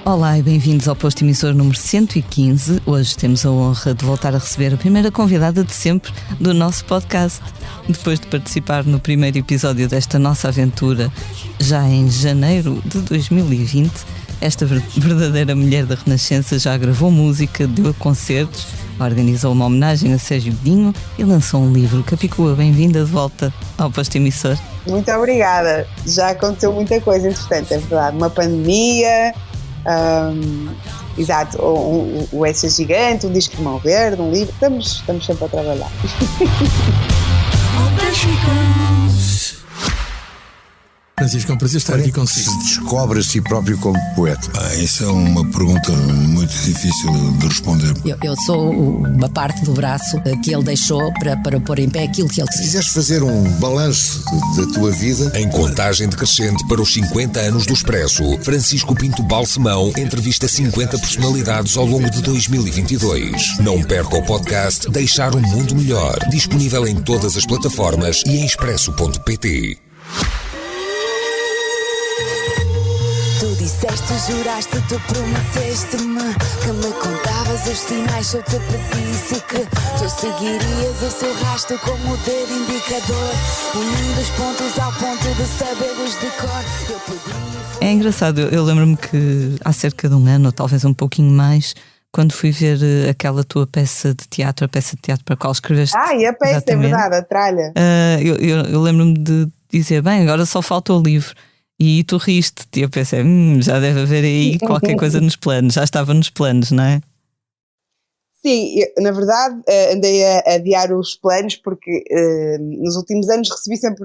Olá e bem-vindos ao posto emissor número 115. Hoje temos a honra de voltar a receber a primeira convidada de sempre do nosso podcast. Depois de participar no primeiro episódio desta nossa aventura, já em janeiro de 2020, esta verdadeira mulher da Renascença já gravou música, deu concertos, organizou uma homenagem a Sérgio Godinho e lançou um livro. Capicua, bem-vinda de volta ao posto emissor. Muito obrigada. Já aconteceu muita coisa, entretanto, é verdade. Uma pandemia... exato, o Essa Gigante, um disco de mão verde, um livro, estamos sempre a trabalhar. Francisco, é um prazer estar aqui consigo. Se descobre a si próprio como poeta? Isso é uma pergunta muito difícil de responder. Eu sou uma parte do braço que ele deixou para pôr em pé aquilo que ele Se quiseres fazer um balanço da tua vida... Em contagem decrescente para os 50 anos do Expresso, Francisco Pinto Balsemão entrevista 50 personalidades ao longo de 2022. Não perca o podcast Deixar um Mundo Melhor, disponível em todas as plataformas e em expresso.pt. Disseste, juraste, tu prometeste-me que me contavas os sinais se eu te pedisse que tu seguirias o seu rastro como o dedo indicador, unindo os pontos ao ponto de sabê-los de cor. Eu podia... É engraçado, eu lembro-me que há cerca de um ano, ou talvez um pouquinho mais, quando fui ver aquela tua peça de teatro, a peça de teatro para a qual escreveste. E a peça, exatamente. É verdade, a tralha. Eu lembro-me de dizer, bem, agora só falta o livro. E tu riste-te e eu pensei, já deve haver aí qualquer coisa nos planos, já estava nos planos, não é? Sim, na verdade andei a adiar os planos porque nos últimos anos recebi sempre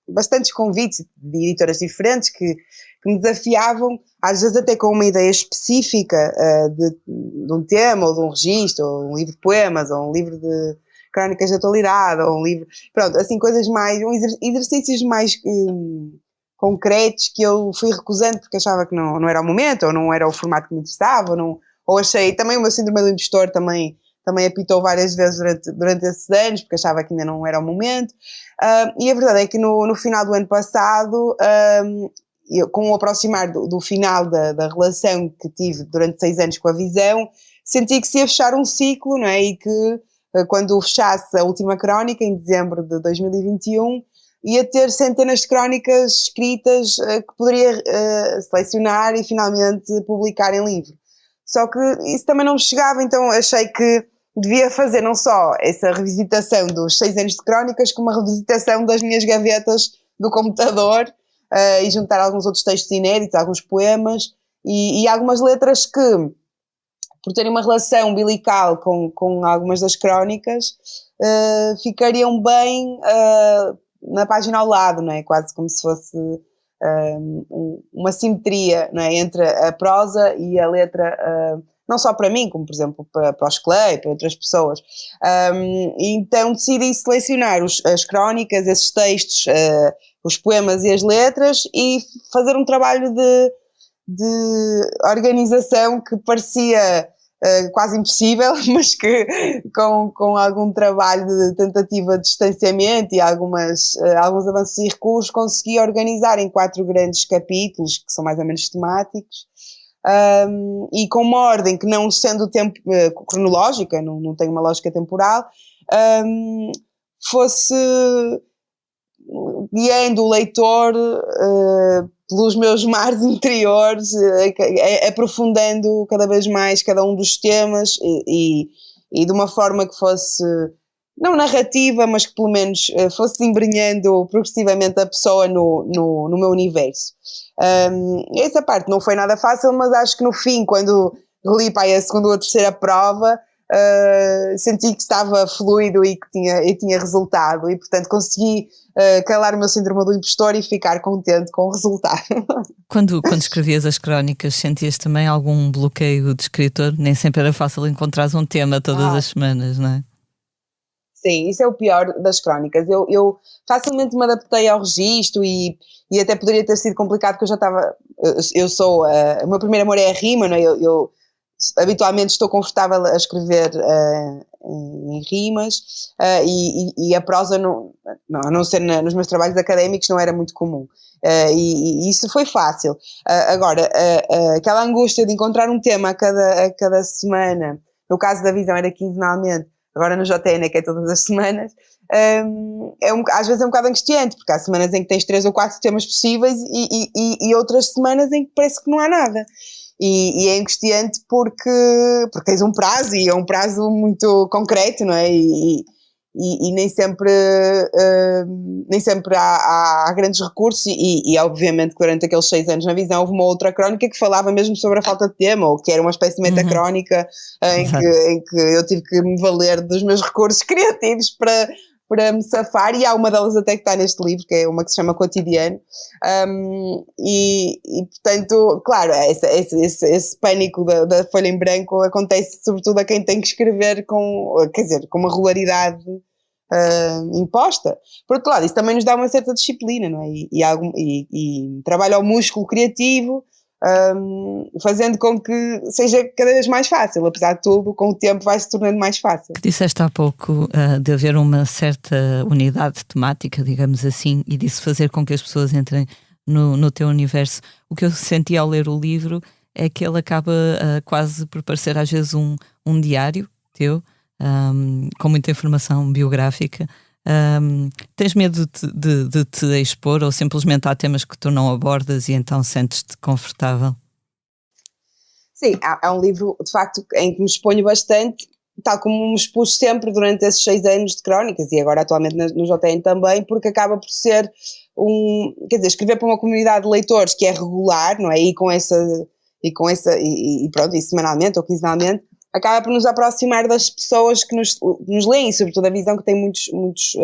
bastantes convites de editoras diferentes que me desafiavam, às vezes até com uma ideia específica de um tema ou de um registro, ou um livro de poemas, ou um livro de crónicas de atualidade, ou um livro, pronto, assim coisas mais, exercícios mais... concretos que eu fui recusando porque achava que não era o momento, ou não era o formato que me interessava, ou achei, também o meu síndrome do impostor também apitou várias vezes durante esses anos, porque achava que ainda não era o momento, e a verdade é que no final do ano passado, com o aproximar do final da relação que tive durante 6 anos com a Visão, senti que se ia fechar um ciclo, não é? E que quando fechasse a última crónica, em dezembro de 2021, ia ter centenas de crónicas escritas que poderia selecionar e finalmente publicar em livro. Só que isso também não me chegava, então achei que devia fazer não só essa revisitação dos 6 anos de crónicas, como uma revisitação das minhas gavetas do computador e juntar alguns outros textos inéditos, alguns poemas e algumas letras que, por terem uma relação umbilical com algumas das crónicas, ficariam bem... na página ao lado, não é? Quase como se fosse uma simetria, não é? Entre a prosa e a letra, não só para mim, como por exemplo para os Clay, para outras pessoas. Então decidi selecionar as crónicas, esses textos, os poemas e as letras e fazer um trabalho de organização que parecia... quase impossível, mas que com algum trabalho de tentativa de distanciamento e alguns avanços e recursos consegui organizar em 4 grandes capítulos que são mais ou menos temáticos e com uma ordem que, não sendo tempo cronológica, não tem uma lógica temporal, fosse guiando o leitor pelos meus mares interiores, aprofundando cada vez mais cada um dos temas e de uma forma que fosse, não narrativa, mas que pelo menos fosse embrenhando progressivamente a pessoa no meu universo. Essa parte não foi nada fácil, mas acho que no fim, quando li para a segunda ou a terceira prova, senti que estava fluido e que tinha resultado e portanto consegui calar o meu síndrome do impostor e ficar contente com o resultado. Quando escrevias as crónicas, sentias também algum bloqueio de escritor? Nem sempre era fácil encontrar um tema todas as semanas, não é? Sim, isso é o pior das crónicas. Eu facilmente me adaptei ao registro e até poderia ter sido complicado porque eu já estava... O meu primeiro amor é a rima, não é? Eu habitualmente estou confortável a escrever em rimas, e a prosa, a não ser nos meus trabalhos académicos, não era muito comum. E isso foi fácil. Agora, aquela angústia de encontrar um tema a cada semana, no caso da Visão era quinzenalmente, agora no JN é que é todas as semanas, às vezes é um bocado angustiante, porque há semanas em que tens 3 ou 4 temas possíveis e outras semanas em que parece que não há nada. E é angustiante porque tens um prazo, e é um prazo muito concreto, não é? E nem sempre há grandes recursos, e obviamente que durante aqueles 6 anos na Visão houve uma outra crónica que falava mesmo sobre a falta de tema, ou que era uma espécie de metacrónica, em que eu tive que me valer dos meus recursos criativos para me safar, e há uma delas até que está neste livro, que é uma que se chama Cotidiano, e portanto, claro, esse pânico da folha em branco acontece sobretudo a quem tem que escrever com uma regularidade imposta. Por outro lado, isso também nos dá uma certa disciplina, não é? E trabalha o músculo criativo, fazendo com que seja cada vez mais fácil. Apesar de tudo, com o tempo vai se tornando mais fácil. Disseste há pouco de haver uma certa unidade temática, digamos assim, e disso fazer com que as pessoas entrem no teu universo. O que eu senti ao ler o livro é que ele acaba quase por parecer às vezes um diário teu, com muita informação biográfica. Tens medo de te expor, ou simplesmente há temas que tu não abordas e então sentes-te confortável? Sim, é um livro de facto em que me exponho bastante, tal como me expus sempre durante esses 6 anos de crónicas, e agora atualmente no JN também, porque acaba por ser escrever para uma comunidade de leitores que é regular, não é? E pronto, e semanalmente ou quinzenalmente, acaba por nos aproximar das pessoas que nos leem, sobretudo a Visão, que tem muitos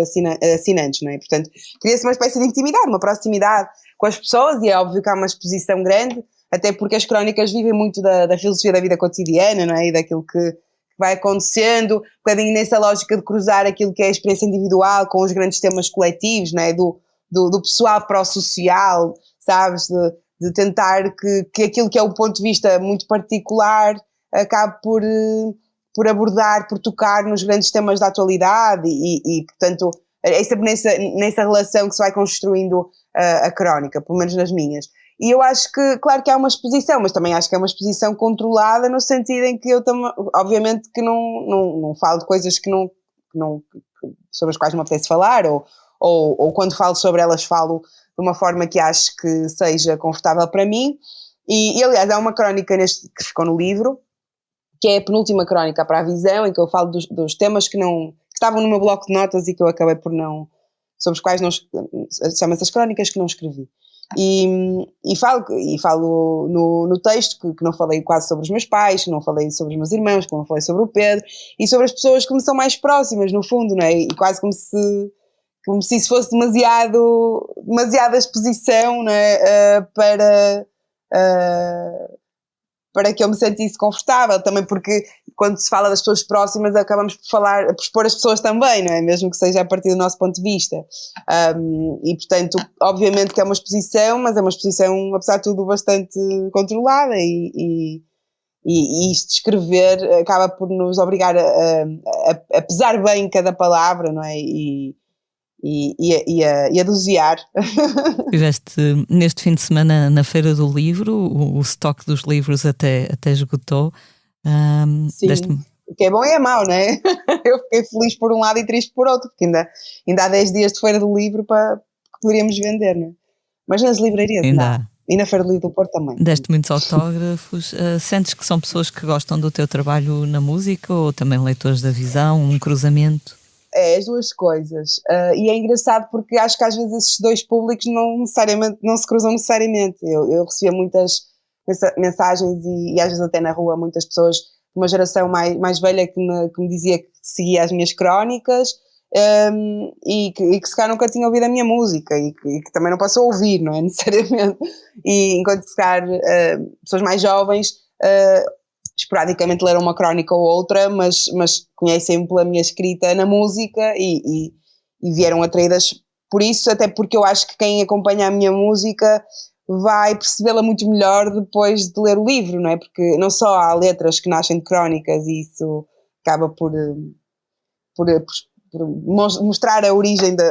assinantes, não é? Portanto, cria-se uma espécie de intimidade, uma proximidade com as pessoas, e é óbvio que há uma exposição grande, até porque as crónicas vivem muito da filosofia da vida cotidiana, não é? E daquilo que vai acontecendo, um bocadinho nessa lógica de cruzar aquilo que é a experiência individual com os grandes temas coletivos, não é? Do pessoal para o social, sabes? De tentar que aquilo que é o ponto de vista muito particular acabe por abordar, por tocar nos grandes temas da atualidade, e portanto é sempre nessa relação que se vai construindo a crónica, pelo menos nas minhas. E eu acho que, claro que há uma exposição, mas também acho que é uma exposição controlada, no sentido em que eu também, obviamente que não falo de coisas sobre as quais não me apetece falar, ou quando falo sobre elas falo de uma forma que acho que seja confortável para mim. E aliás, há uma crónica que ficou no livro, que é a penúltima crónica para a Visão, em que eu falo dos temas que estavam no meu bloco de notas e que eu acabei por sobre os quais não, chama-se as crónicas que não escrevi. E falo no texto que não falei quase sobre os meus pais, que não falei sobre os meus irmãos, que não falei sobre o Pedro, e sobre as pessoas que me são mais próximas, no fundo, não é? E quase como se isso fosse demasiada exposição, não é? Para que eu me sentisse confortável, também porque quando se fala das pessoas próximas acabamos por expor as pessoas também, não é? Mesmo que seja a partir do nosso ponto de vista. E portanto, obviamente que é uma exposição, mas é uma exposição, apesar de tudo, bastante controlada, e isto de escrever acaba por nos obrigar a pesar bem cada palavra, não é? E a dosear. Estiveste neste fim de semana na Feira do Livro, o estoque dos livros até esgotou. Sim, o que é bom e é mau, não é? Eu fiquei feliz por um lado e triste por outro, porque ainda há 10 dias de Feira do Livro que poderíamos vender, não é? Mas nas livrarias ainda. E na Feira do Livro do Porto também. Deste muitos autógrafos. Sentes que são pessoas que gostam do teu trabalho na música, ou também leitores da Visão, um cruzamento? É, as duas coisas. E é engraçado porque acho que às vezes esses dois públicos não se cruzam necessariamente. Eu recebia muitas mensagens e às vezes até na rua muitas pessoas de uma geração mais velha que me dizia que seguia as minhas crónicas, e que se calhar nunca tinha ouvido a minha música, e que também não passou a ouvir, não é? Necessariamente. E enquanto se calhar pessoas mais jovens esporadicamente leram uma crónica ou outra, mas conhecem-me pela minha escrita na música e vieram atraídas por isso, até porque eu acho que quem acompanha a minha música vai percebê-la muito melhor depois de ler o livro, não é? Porque não só há letras que nascem de crónicas e isso acaba por mostrar a origem de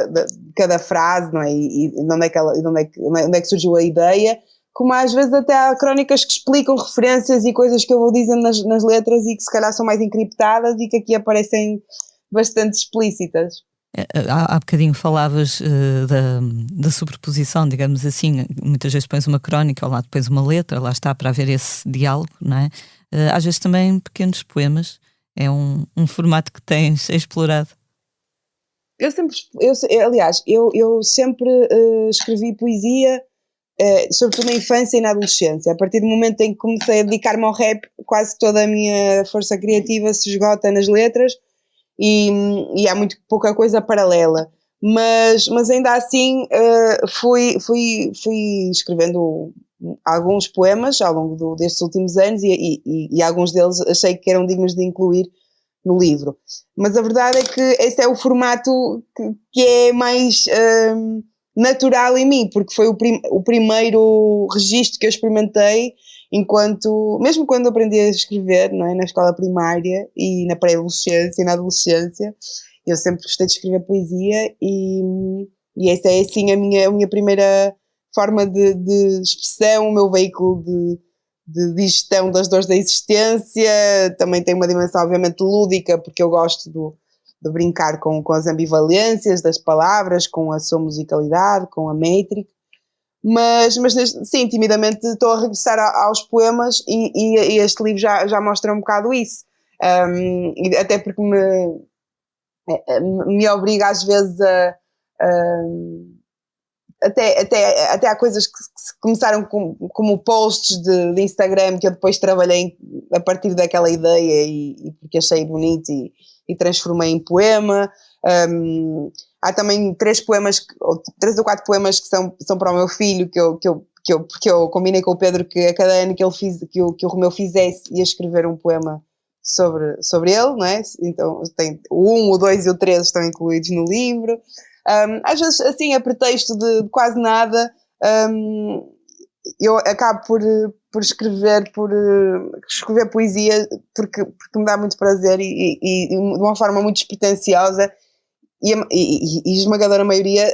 cada frase, não é? E de onde é que surgiu a ideia, como às vezes até há crónicas que explicam referências e coisas que eu vou dizendo nas letras e que se calhar são mais encriptadas e que aqui aparecem bastante explícitas. Há bocadinho falavas da sobreposição, digamos assim. Muitas vezes pões uma crónica ao lado, depois uma letra, lá está, para haver esse diálogo, não é? Às vezes também pequenos poemas, é um formato que tens explorado. Eu sempre escrevi poesia, sobretudo na infância e na adolescência. A partir do momento em que comecei a dedicar-me ao rap, quase toda a minha força criativa se esgota nas letras e há muito pouca coisa paralela. Mas ainda assim fui escrevendo alguns poemas ao longo destes últimos anos e alguns deles achei que eram dignos de incluir no livro. Mas a verdade é que esse é o formato que é mais natural em mim, porque foi o primeiro registro que eu experimentei mesmo quando aprendi a escrever, não é? Na escola primária e na pré-adolescência e na adolescência, eu sempre gostei de escrever poesia e essa é assim a minha primeira forma de expressão, o meu veículo de gestão das dores da existência. Também tem uma dimensão obviamente lúdica, porque eu gosto de brincar com as ambivalências das palavras, com a sua musicalidade, com a métrica, mas sim, timidamente estou a regressar aos poemas e este livro já mostra um bocado isso, até porque me obriga às vezes até há coisas que começaram como posts de Instagram que eu depois trabalhei a partir daquela ideia e porque achei bonito e transformei em poema. Há também 3 ou 4 poemas que são para o meu filho porque eu combinei com o Pedro que a cada ano que o Romeu fizesse ia escrever um poema sobre ele, não é? Então tem o 1, o 2 e o 3 estão incluídos no livro. Às vezes assim a pretexto de quase nada, eu acabo por escrever poesia porque me dá muito prazer e de uma forma muito despretensiosa e esmagadora maioria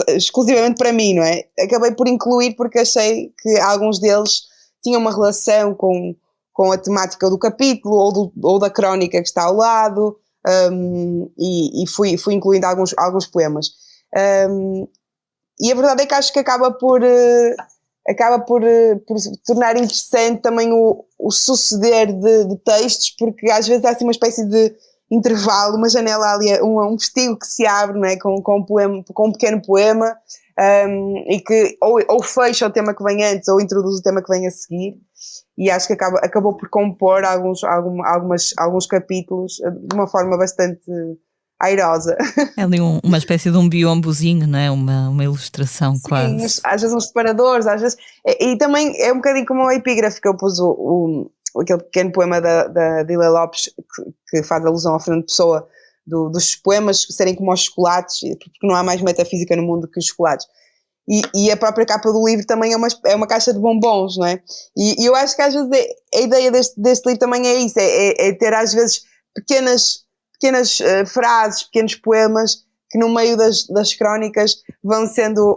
exclusivamente para mim, não é? Acabei por incluir porque achei que alguns deles tinham uma relação com a temática do capítulo ou da crónica que está ao lado, e fui incluindo alguns poemas. E a verdade é que acho que acaba por tornar interessante também o suceder de textos, porque às vezes há assim uma espécie de intervalo, uma janela ali, um vestígio que se abre, não é? com um pequeno poema, e que ou fecha o tema que vem antes ou introduz o tema que vem a seguir, e acho que acabou por compor alguns capítulos de uma forma bastante airosa. É ali uma espécie de um biombozinho, não é? Uma ilustração. Sim, quase. Às vezes uns separadores, às vezes. E também é um bocadinho como a epígrafe que eu pus aquele pequeno poema da Dília Lopes que faz alusão ao Fernando Pessoa, dos poemas serem como os chocolates, porque não há mais metafísica no mundo que os chocolates. E a própria capa do livro também é uma caixa de bombons, não é? E eu acho que às vezes a ideia deste livro também é isso, é ter às vezes pequenas frases, pequenos poemas que no meio das crónicas vão sendo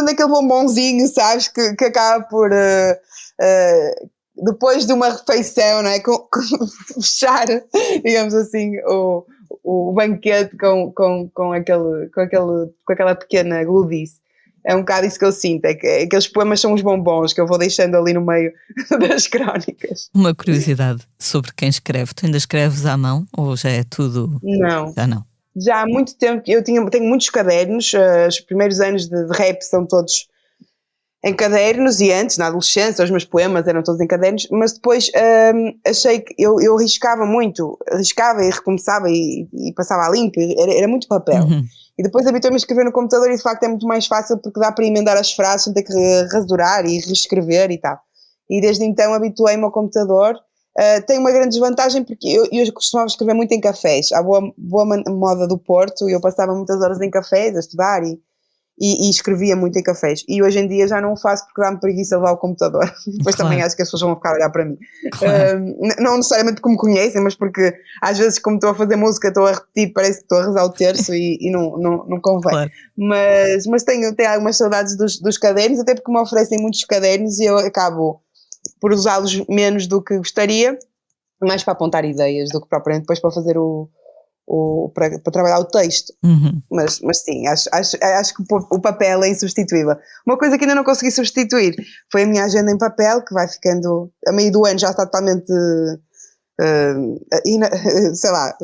aquele bombonzinho, sabes, que acaba por depois de uma refeição, não é? Fechar, digamos assim, o banquete com aquela pequena gludice. É um bocado isso que eu sinto, é que aqueles poemas são os bombons que eu vou deixando ali no meio das crónicas. Uma curiosidade sobre quem escreve: tu ainda escreves à mão ou já é tudo? Não. Já não. Já há muito tempo, tenho muitos cadernos, os primeiros anos de rap são todos em cadernos e antes, na adolescência, os meus poemas eram todos em cadernos, mas depois achei que eu riscava e recomeçava e passava a limpo, era muito papel. Uhum. E depois habituei-me a escrever no computador e de facto é muito mais fácil porque dá para emendar as frases sem ter que rasurar e reescrever e tal. E desde então habituei-me ao computador. Tem uma grande desvantagem porque eu costumava escrever muito em cafés. Há boa moda do Porto e eu passava muitas horas em cafés a estudar e escrevia muito em cafés. E hoje em dia já não o faço porque dá-me preguiça levar ao computador. Depois também acho que as pessoas vão ficar a olhar para mim. Claro. Não necessariamente porque me conhecem, mas porque às vezes, como estou a fazer música, estou a repetir, parece que estou a rezar o terço e não convém. Claro. Mas tenho algumas saudades dos cadernos, até porque me oferecem muitos cadernos e eu acabo por usá-los menos do que gostaria, mais para apontar ideias do que propriamente depois para fazer para trabalhar o texto. Mas sim, acho que o papel é insubstituível. Uma coisa que ainda não consegui substituir foi a minha agenda em papel, que vai ficando, a meio do ano já está totalmente sei lá,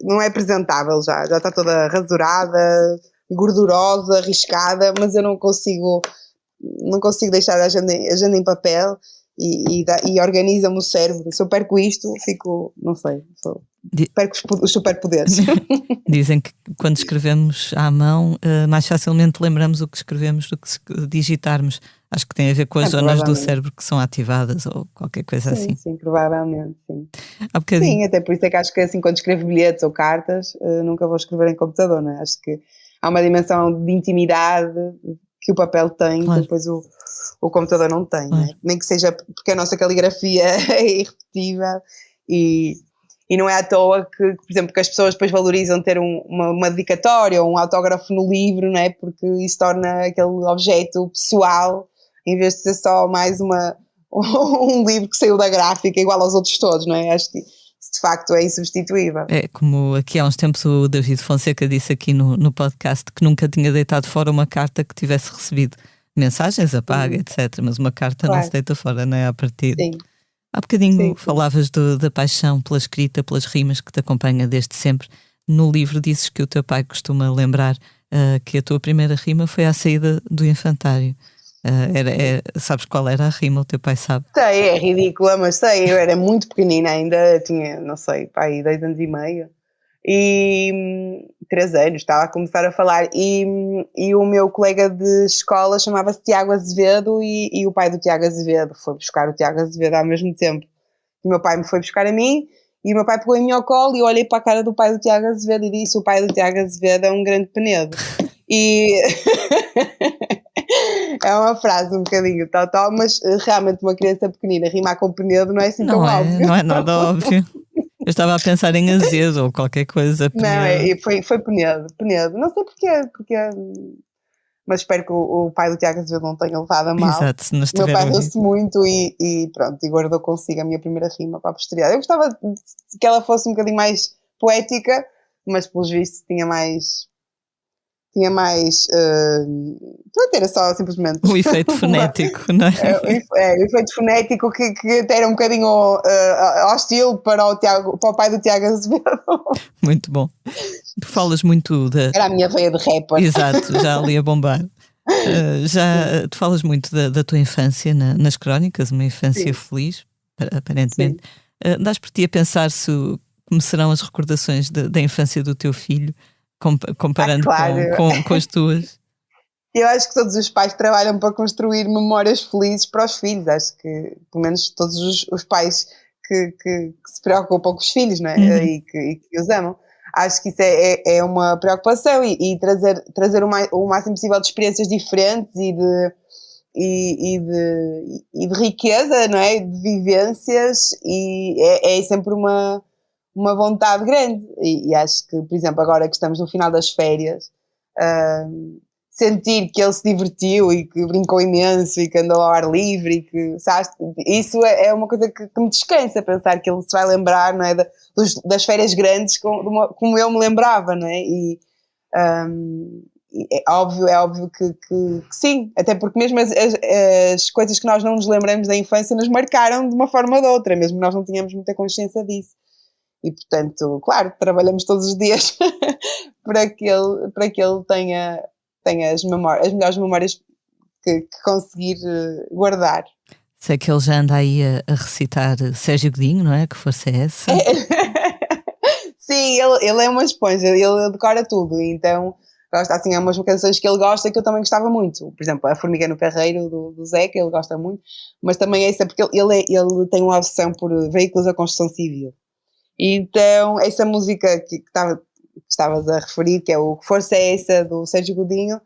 não é apresentável, já está toda rasurada, gordurosa, riscada, mas eu não consigo deixar a agenda em papel e organiza-me o cérebro. Se eu perco isto, fico, não sei, perco os superpoderes. Dizem que quando escrevemos à mão, mais facilmente lembramos o que escrevemos do que se digitarmos. Acho que tem a ver com as zonas do cérebro que são ativadas ou qualquer coisa assim. Sim, provavelmente, sim. Há bocadinho. Sim, até por isso é que acho que assim, quando escrevo bilhetes ou cartas, nunca vou escrever em computador, não é? Acho que há uma dimensão de intimidade que o papel tem, claro. Que depois o computador não tem, claro. Né? Nem que seja porque a nossa caligrafia é irrepetível e não é à toa que, por exemplo, que as pessoas depois valorizam ter uma dedicatória ou um autógrafo no livro, não é? Porque isso torna aquele objeto pessoal, em vez de ser só mais um livro que saiu da gráfica igual aos outros todos, não é? Acho que de facto é insubstituível. É como aqui há uns tempos o David Fonseca disse aqui no podcast que nunca tinha deitado fora uma carta que tivesse recebido mensagens, apaga, etc. Mas uma carta não se deita fora, não é? À partida. Sim. Há bocadinho sim. falavas da paixão pela escrita, pelas rimas que te acompanha desde sempre. No livro dizes que o teu pai costuma lembrar que a tua primeira rima foi à saída do infantário. Sabes qual era a rima? O teu pai sabe? Sei, é ridícula, mas sei, eu era muito pequenina ainda, tinha, não sei, pai, 10 anos e meio, e 3 anos, estava a começar a falar, e o meu colega de escola chamava-se Tiago Azevedo, e o pai do Tiago Azevedo foi buscar o Tiago Azevedo ao mesmo tempo. O meu pai me foi buscar a mim, e o meu pai pegou em mim ao colo, e eu olhei para a cara do pai do Tiago Azevedo e disse: o pai do Tiago Azevedo é um grande penedo. E... é uma frase um bocadinho tal, mas realmente uma criança pequenina rimar com penedo não é assim tão óbvio. Não é nada óbvio. Eu estava a pensar em azedo ou qualquer coisa. Penedo. Não, foi penedo. Não sei porque, mas espero que o pai do Tiago Azevedo não tenha levado a mal. Exato, se não estiver. Meu pai riu-se muito e pronto, e guardou consigo a minha primeira rima para a posteridade. Eu gostava que ela fosse um bocadinho mais poética, mas pelos vistos tinha mais pronto, era só simplesmente o efeito fonético, não é? O efeito fonético que até era um bocadinho hostil para o pai do Tiago Azevedo. Muito bom. Tu falas muito era a minha veia de rapper. Exato, já ali a bombar. Tu falas muito da tua infância nas crónicas, uma infância Sim. feliz, aparentemente. Dás por ti a pensar como serão as recordações da infância do teu filho, comparando claro. com as tuas? Eu acho que todos os pais trabalham para construir memórias felizes para os filhos. Acho que, pelo menos, todos os pais que se preocupam com os filhos, não é? E que os amam. Acho que isso é uma preocupação e trazer o máximo possível de experiências diferentes e de riqueza, não é? De vivências, e é sempre uma vontade grande, e acho que, por exemplo, agora que estamos no final das férias, sentir que ele se divertiu e que brincou imenso e que andou ao ar livre e que, sabes, isso é uma coisa que me descansa, pensar que ele se vai lembrar, não é, das férias grandes como eu me lembrava, não é? E é óbvio que sim, até porque mesmo as coisas que nós não nos lembramos da infância nos marcaram de uma forma ou de outra, mesmo que nós não tínhamos muita consciência disso. E, portanto, claro, trabalhamos todos os dias para que ele tenha as melhores memórias que conseguir guardar. Sei que ele já anda aí a recitar Sérgio Godinho, não é? Que força é essa? Sim, ele é uma esponja, ele decora tudo, então gosta, assim, há umas canções que ele gosta que eu também gostava muito. Por exemplo, A Formiga no Carreiro, do Zeca, ele gosta muito, mas também essa, porque ele tem uma obsessão por veículos da construção civil. Então, essa música que estava estavas a referir, que é o Que Força é Essa, do Sérgio Godinho.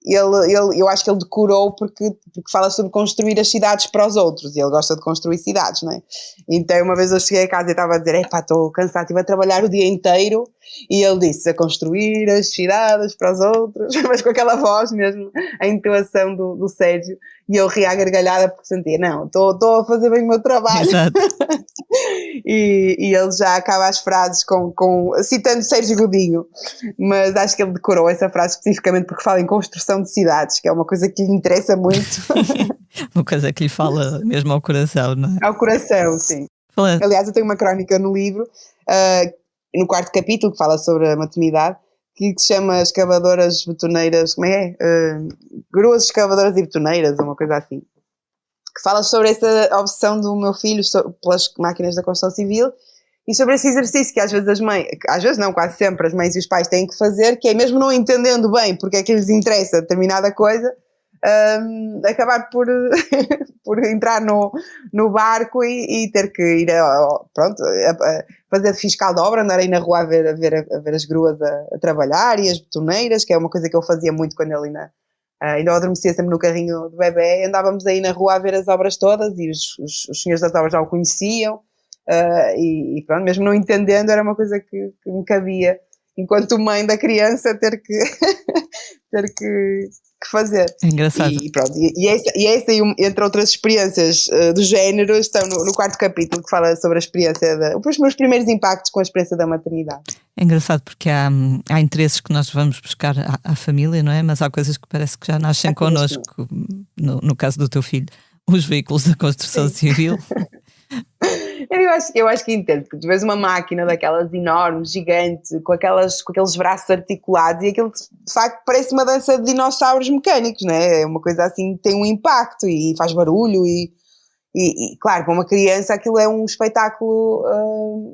Eu acho que ele decorou porque fala sobre construir as cidades para os outros, e ele gosta de construir cidades, não é? Então uma vez eu cheguei a casa e estava a dizer, estou cansado, estive a trabalhar o dia inteiro, e ele disse, a construir as cidades para os outros, mas com aquela voz mesmo, a intuação do Sérgio, e eu ria à gargalhada porque sentia, não, estou a fazer bem o meu trabalho. Exato. E ele já acaba as frases citando Sérgio Godinho, mas acho que ele decorou essa frase especificamente porque fala em construção de cidades, que é uma coisa que lhe interessa muito. Uma coisa que lhe fala mesmo ao coração, não é? Ao coração, sim. Falando. Aliás, eu tenho uma crónica no livro, no 4º capítulo, que fala sobre a maternidade, que se chama Escavadoras Betoneiras, como é? Gruas Escavadoras e Betoneiras, ou uma coisa assim. Que fala sobre essa obsessão do meu filho pelas máquinas da construção civil e sobre esse exercício que às vezes às vezes não, quase sempre as mães e os pais têm que fazer, que é mesmo não entendendo bem porque é que lhes interessa determinada coisa, acabar por entrar no barco e ter que ir fazer fiscal de obra, andar aí na rua a ver as gruas a trabalhar e as betoneiras, que é uma coisa que eu fazia muito quando ele ainda eu adormecia sempre no carrinho do bebê, andávamos aí na rua a ver as obras todas e os senhores das obras já o conheciam, e pronto, mesmo não entendendo, era uma coisa que me cabia, enquanto mãe da criança, ter que fazer. É engraçado. E pronto, essa entre outras experiências do género, estão no 4º capítulo, que fala sobre a experiência, os meus primeiros impactos com a experiência da maternidade. É engraçado porque há interesses que nós vamos buscar à família, não é? Mas há coisas que parece que já nascem connosco. No caso do teu filho, os veículos da construção civil. Eu acho que entendo, porque tu vês uma máquina daquelas enormes, gigante, com aqueles braços articulados, e aquilo de facto parece uma dança de dinossauros mecânicos, não é? É uma coisa assim que tem um impacto e faz barulho e claro, para uma criança aquilo é um espetáculo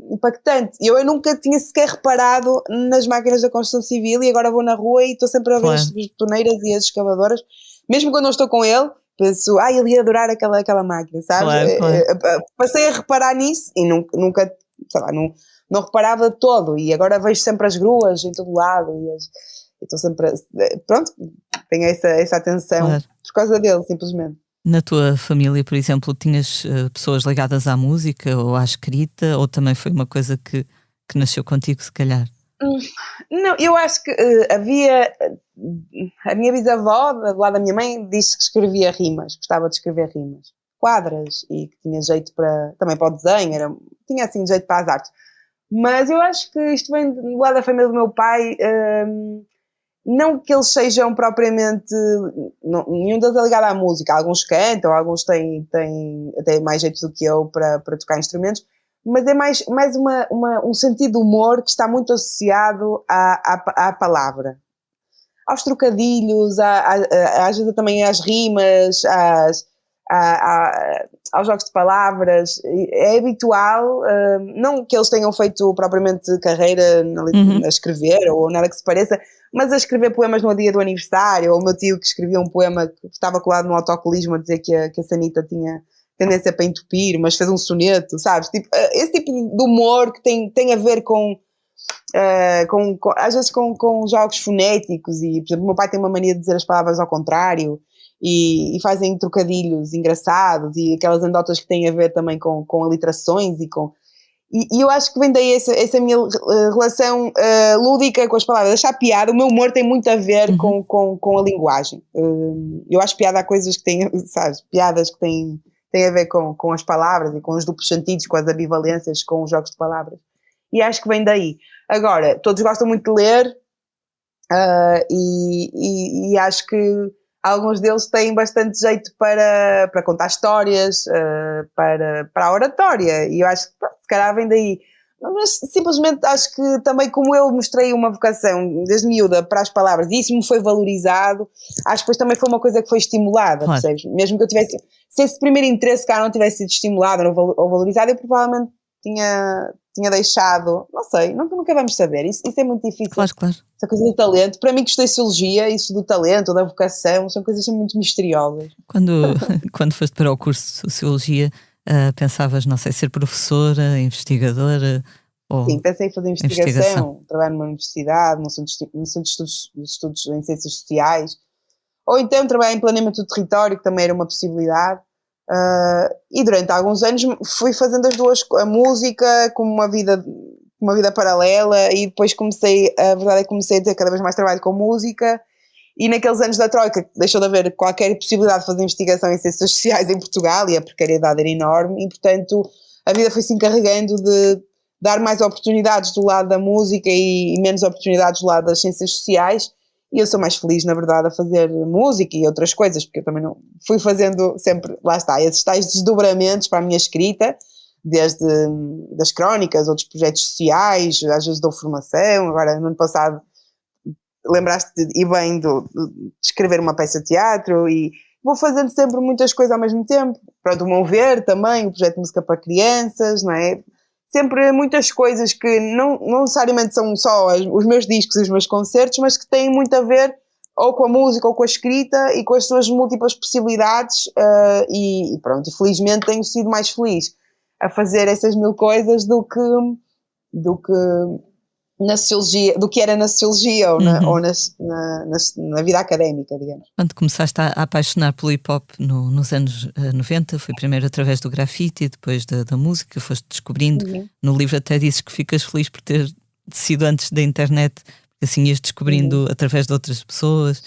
impactante. Eu nunca tinha sequer reparado nas máquinas da construção civil, e agora vou na rua e estou sempre a ver as betoneiras e as escavadoras, mesmo quando não estou com ele. Penso, ele ia adorar aquela máquina, sabes? Claro. Passei a reparar nisso e nunca sei lá, não reparava de todo, e agora vejo sempre as gruas em todo lado e estou sempre, pronto, tenho essa atenção, claro, por causa dele, simplesmente. Na tua família, por exemplo, tinhas pessoas ligadas à música ou à escrita, ou também foi uma coisa que nasceu contigo, se calhar? Não, eu acho que havia... A minha bisavó, do lado da minha mãe, disse que escrevia rimas, gostava de escrever rimas, quadras, e que tinha jeito também para o desenho, tinha assim jeito para as artes. Mas eu acho que isto vem do lado da família do meu pai, não que eles sejam propriamente... nenhum deles é ligado à música, alguns cantam, alguns têm até mais jeito do que eu para tocar instrumentos, mas é mais um sentido de humor que está muito associado à palavra, aos trocadilhos, às vezes também às rimas, aos jogos de palavras. É habitual, não que eles tenham feito propriamente carreira a escrever ou nada que se pareça, mas a escrever poemas no dia do aniversário, ou o meu tio que escrevia um poema que estava colado no autocolismo a dizer que a sanita tinha tendência para entupir, mas fez um soneto, sabes? Tipo, esse tipo de humor que tem a ver às vezes com jogos fonéticos, e por exemplo o meu pai tem uma mania de dizer as palavras ao contrário, e fazem trocadilhos engraçados e aquelas anedotas que têm a ver também com aliterações e eu acho que vem daí essa minha relação lúdica com as palavras, achar piada. O meu humor tem muito a ver com a linguagem. Eu acho piada a coisas que têm, sabes, piadas que têm a ver com as palavras e com os duplos sentidos, com as ambivalências, com os jogos de palavras. E acho que vem daí. Agora, todos gostam muito de ler, e acho que alguns deles têm bastante jeito para contar histórias, para a oratória, e eu acho que se calhar vem daí. Mas simplesmente acho que também, como eu mostrei uma vocação desde miúda para as palavras e isso me foi valorizado, acho que depois também foi uma coisa que foi estimulada, claro, percebes? Mesmo que eu tivesse, se esse primeiro interesse cá não tivesse sido estimulado ou valorizado, eu provavelmente tinha deixado, não sei, nunca vamos saber, isso é muito difícil. Claro. Essa coisa do talento, para mim que estudei sociologia, isso do talento, da vocação, são coisas muito misteriosas. Quando foste para o curso de sociologia, pensavas, não sei, ser professora, investigadora, Ou Sim, pensei em fazer investigação? investigação, trabalhar numa universidade, no centro de estudos em ciências sociais, ou então trabalhar em planeamento do território, que também era uma possibilidade. E durante alguns anos fui fazendo as duas, a música como uma vida paralela, e depois a verdade é que comecei a ter cada vez mais trabalho com música, e naqueles anos da Troika deixou de haver qualquer possibilidade de fazer investigação em ciências sociais em Portugal, e a precariedade era enorme, e portanto a vida foi se encarregando de dar mais oportunidades do lado da música e menos oportunidades do lado das ciências sociais. E eu sou mais feliz, na verdade, a fazer música e outras coisas, porque eu também não fui fazendo sempre, lá está, esses tais desdobramentos para a minha escrita, desde das crónicas, outros projetos sociais, às vezes dou formação. Agora, no ano passado, lembraste e bem de escrever uma peça de teatro, e vou fazendo sempre muitas coisas ao mesmo tempo. Pronto, o Mover também, o projeto de música para crianças, não é? Sempre muitas coisas que não necessariamente são só os meus discos e os meus concertos, mas que têm muito a ver ou com a música ou com a escrita e com as suas múltiplas possibilidades, e pronto, e felizmente tenho sido mais feliz a fazer essas mil coisas do que na sociologia, do que era na sociologia ou na vida académica, digamos. Quando começaste a apaixonar pelo hip-hop nos anos 90, foi primeiro através do grafite e depois da música, foste descobrindo. No livro até dizes que ficas feliz por ter sido antes da internet, porque assim ias descobrindo através de outras pessoas,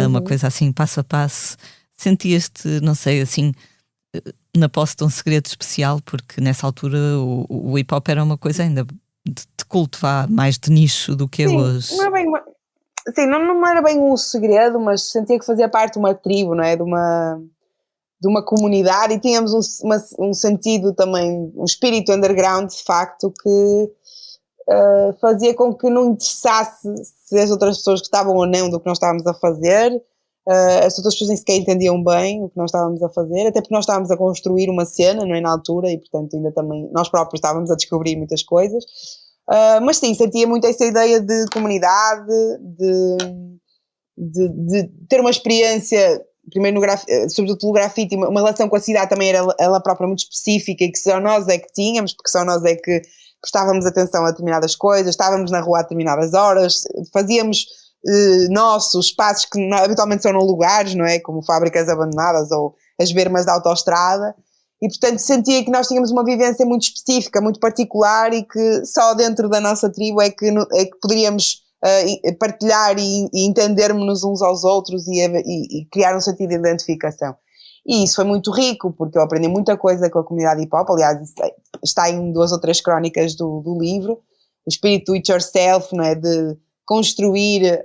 uma coisa assim, passo a passo. Sentias-te, não sei, assim, na posse de um segredo especial, porque nessa altura o hip-hop era uma coisa ainda de culto, mais de nicho do que é hoje. Não é bem não era bem um segredo, mas sentia que fazia parte de uma tribo, não é? De uma comunidade, e tínhamos um sentido também, um espírito underground, de facto, que fazia com que não interessasse se as outras pessoas gostavam ou não do que nós estávamos a fazer. As outras pessoas nem sequer entendiam bem o que nós estávamos a fazer, até porque nós estávamos a construir uma cena, não é, na altura, e portanto ainda também nós próprios estávamos a descobrir muitas coisas, mas sim, sentia muito essa ideia de comunidade, de ter uma experiência, primeiro sobretudo pelo grafite, uma relação com a cidade também era ela própria muito específica, e que só nós é que tínhamos, porque só nós é que prestávamos atenção a determinadas coisas, estávamos na rua a determinadas horas, fazíamos nossos espaços que habitualmente são em lugares, não é? Como fábricas abandonadas ou as bermas da autoestrada, e portanto sentia que nós tínhamos uma vivência muito específica, muito particular, e que só dentro da nossa tribo é que poderíamos partilhar e entendermos uns aos outros e criar um sentido de identificação. E isso foi muito rico, porque eu aprendi muita coisa com a comunidade hip-hop. Aliás, isso está em 2 ou 3 crónicas do livro, o espírito do it yourself, não é? De construir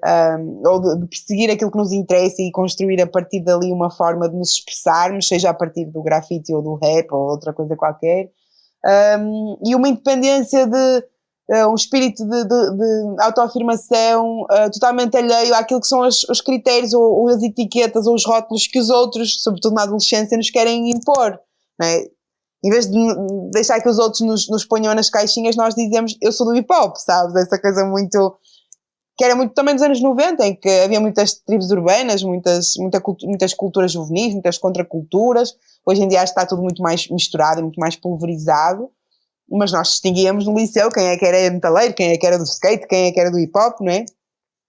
ou de perseguir aquilo que nos interessa e construir a partir dali uma forma de nos expressarmos, seja a partir do grafite ou do rap ou outra coisa qualquer, e uma independência um espírito de autoafirmação totalmente alheio àquilo que são os critérios ou as etiquetas ou os rótulos que os outros, sobretudo na adolescência, nos querem impor, não é? Em vez de deixar que os outros nos ponham nas caixinhas, nós dizemos, eu sou do hip-hop, sabes? Essa coisa muito... que era muito também dos anos 90, em que havia muitas tribos urbanas, muitas culturas juvenis, muitas contraculturas. Hoje em dia está tudo muito mais misturado e muito mais pulverizado, mas nós distinguíamos no liceu quem é que era metaleiro, quem é que era do skate, quem é que era do hip-hop, não é?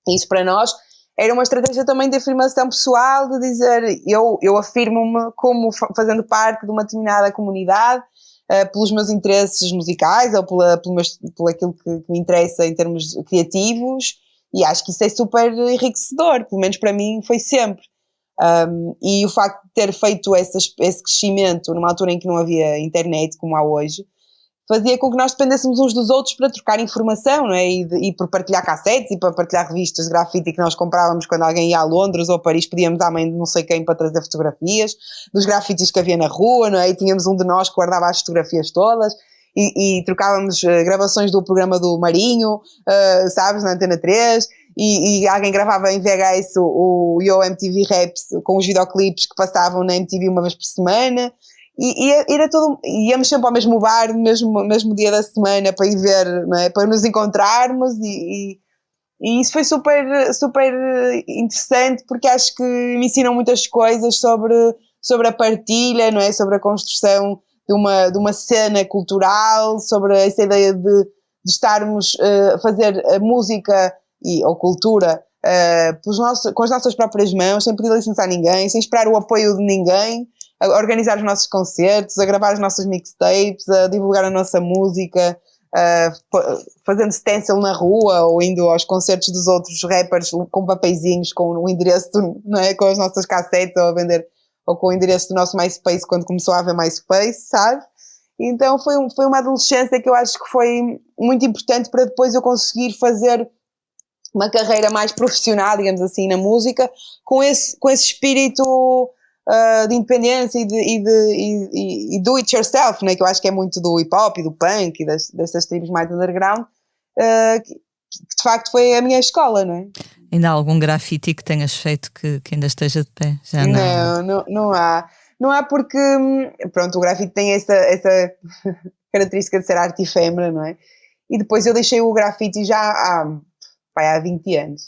E isso para nós era uma estratégia também de afirmação pessoal, de dizer, eu afirmo-me como fazendo parte de uma determinada comunidade, pelos meus interesses musicais ou por aquilo que me interessa em termos criativos. E acho que isso é super enriquecedor, pelo menos para mim foi sempre. E o facto de ter feito esse crescimento numa altura em que não havia internet como há hoje, fazia com que nós dependêssemos uns dos outros para trocar informação, não é? E por partilhar cassetes e para partilhar revistas de grafite que nós comprávamos quando alguém ia a Londres ou a Paris, pedíamos à mãe de não sei quem para trazer fotografias dos grafites que havia na rua, não é? E tínhamos um de nós que guardava as fotografias todas. E trocávamos gravações do programa do Marinho, sabes, na Antena 3, e alguém gravava em VHS o Yo MTV Raps com os videoclipes que passavam na MTV uma vez por semana, e era todo, íamos sempre ao mesmo bar, mesmo dia da semana para ir ver, não é? Para nos encontrarmos, e isso foi super, super interessante, porque acho que me ensinam muitas coisas sobre a partilha, não é? Sobre a construção de uma cena cultural, sobre essa ideia de estarmos a fazer a música ou cultura com as nossas próprias mãos, sem pedir licença a ninguém, sem esperar o apoio de ninguém, a organizar os nossos concertos, a gravar as nossas mixtapes, a divulgar a nossa música, fazendo stencil na rua ou indo aos concertos dos outros rappers com papeizinhos com o endereço, não é? Com as nossas cassetes ou a vender, ou com o endereço do nosso MySpace quando começou a haver MySpace, sabe? Então foi uma adolescência que eu acho que foi muito importante para depois eu conseguir fazer uma carreira mais profissional, digamos assim, na música, com esse espírito de independência e do it yourself, né? Que eu acho que é muito do hip hop e do punk e dessas tribos mais underground, que de facto foi a minha escola, não é? Ainda há algum grafite que tenhas feito que ainda esteja de pé? Já não há. Não há porque, pronto, o grafite tem essa característica de ser arte efêmera, não é? E depois eu deixei o grafite já há 20 anos.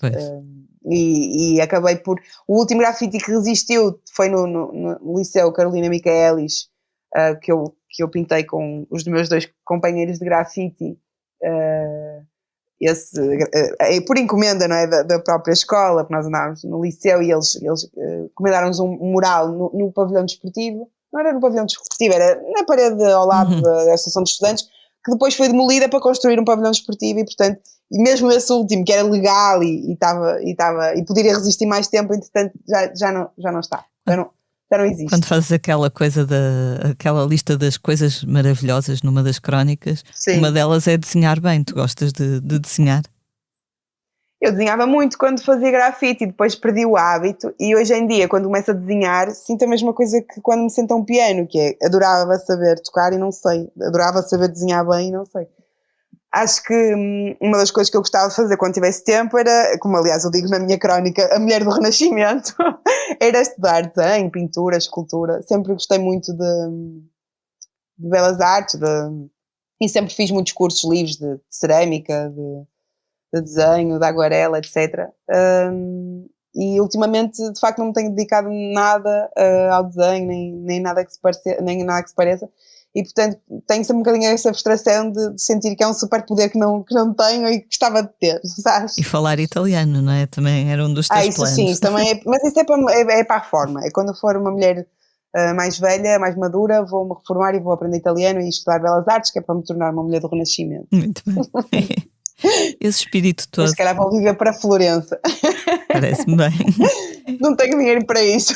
E acabei por... O último grafite que resistiu foi no Liceu Carolina Michaelis, que eu pintei com os meus 2 companheiros de grafite, por encomenda, não é, da própria escola, porque nós andávamos no liceu e eles encomendaram-nos um mural no pavilhão desportivo. Não era no pavilhão desportivo, era na parede ao lado da Associação de Estudantes, que depois foi demolida para construir um pavilhão desportivo e, portanto, e mesmo esse último, que era legal e poderia resistir mais tempo, entretanto, já não está. Já não existe. Quando fazes aquela coisa aquela lista das coisas maravilhosas numa das crónicas, sim, uma delas é desenhar bem. Tu gostas de desenhar? Eu desenhava muito quando fazia grafite e depois perdi o hábito, e hoje em dia, quando começo a desenhar, sinto a mesma coisa que quando me sento a um piano, que é, adorava saber tocar e não sei, adorava saber desenhar bem e não sei. Acho que uma das coisas que eu gostava de fazer quando tivesse tempo era, como aliás eu digo na minha crónica, a mulher do Renascimento, era estudar desenho, pintura, escultura. Sempre gostei muito de belas artes e sempre fiz muitos cursos livres de cerâmica, de desenho, de aguarela, etc. E ultimamente, de facto, não me tenho dedicado nada ao desenho, nem nada que se pareça. E, portanto, tenho sempre um bocadinho essa frustração de sentir que é um superpoder que não tenho e que gostava de ter, sabes? E falar italiano, não é? Também era um dos teus isso planos. Sim, isso também é, mas isso é para a reforma. É quando eu for uma mulher mais velha, mais madura, vou-me reformar e vou aprender italiano e estudar belas artes, que é para me tornar uma mulher do Renascimento. Muito bem. Esse espírito todo. Mas se calhar vou viver para Florença. Parece-me bem. Não tenho dinheiro para isso.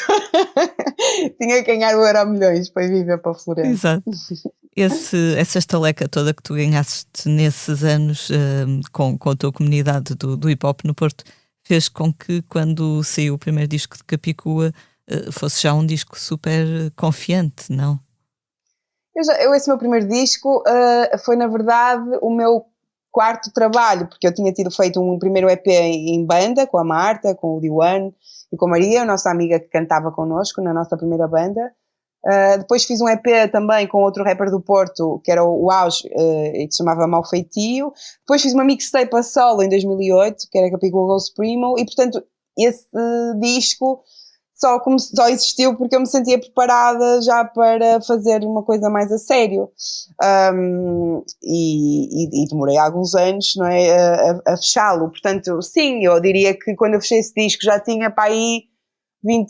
Tinha que ganhar o Euromilhões para ir viver para Florença. Exato. Essa estaleca toda que tu ganhaste nesses anos com a tua comunidade do hip hop no Porto fez com que, quando saiu o primeiro disco de Capicua, fosse já um disco super confiante, não? Esse meu primeiro disco foi, na verdade, o meu 4º trabalho, porque eu tinha feito um primeiro EP em banda, com a Marta, com o Diwan e com a Maria, a nossa amiga que cantava connosco na nossa primeira banda. Depois fiz um EP também com outro rapper do Porto, que era o Auge, e que se chamava Mau Feitio. Depois fiz uma mixtape a solo em 2008, que era Capicua Ghost Primo, e portanto esse disco só existiu porque eu me sentia preparada já para fazer uma coisa mais a sério. E demorei alguns anos, não é, a fechá-lo. Portanto, sim, eu diria que quando eu fechei esse disco já tinha para aí 20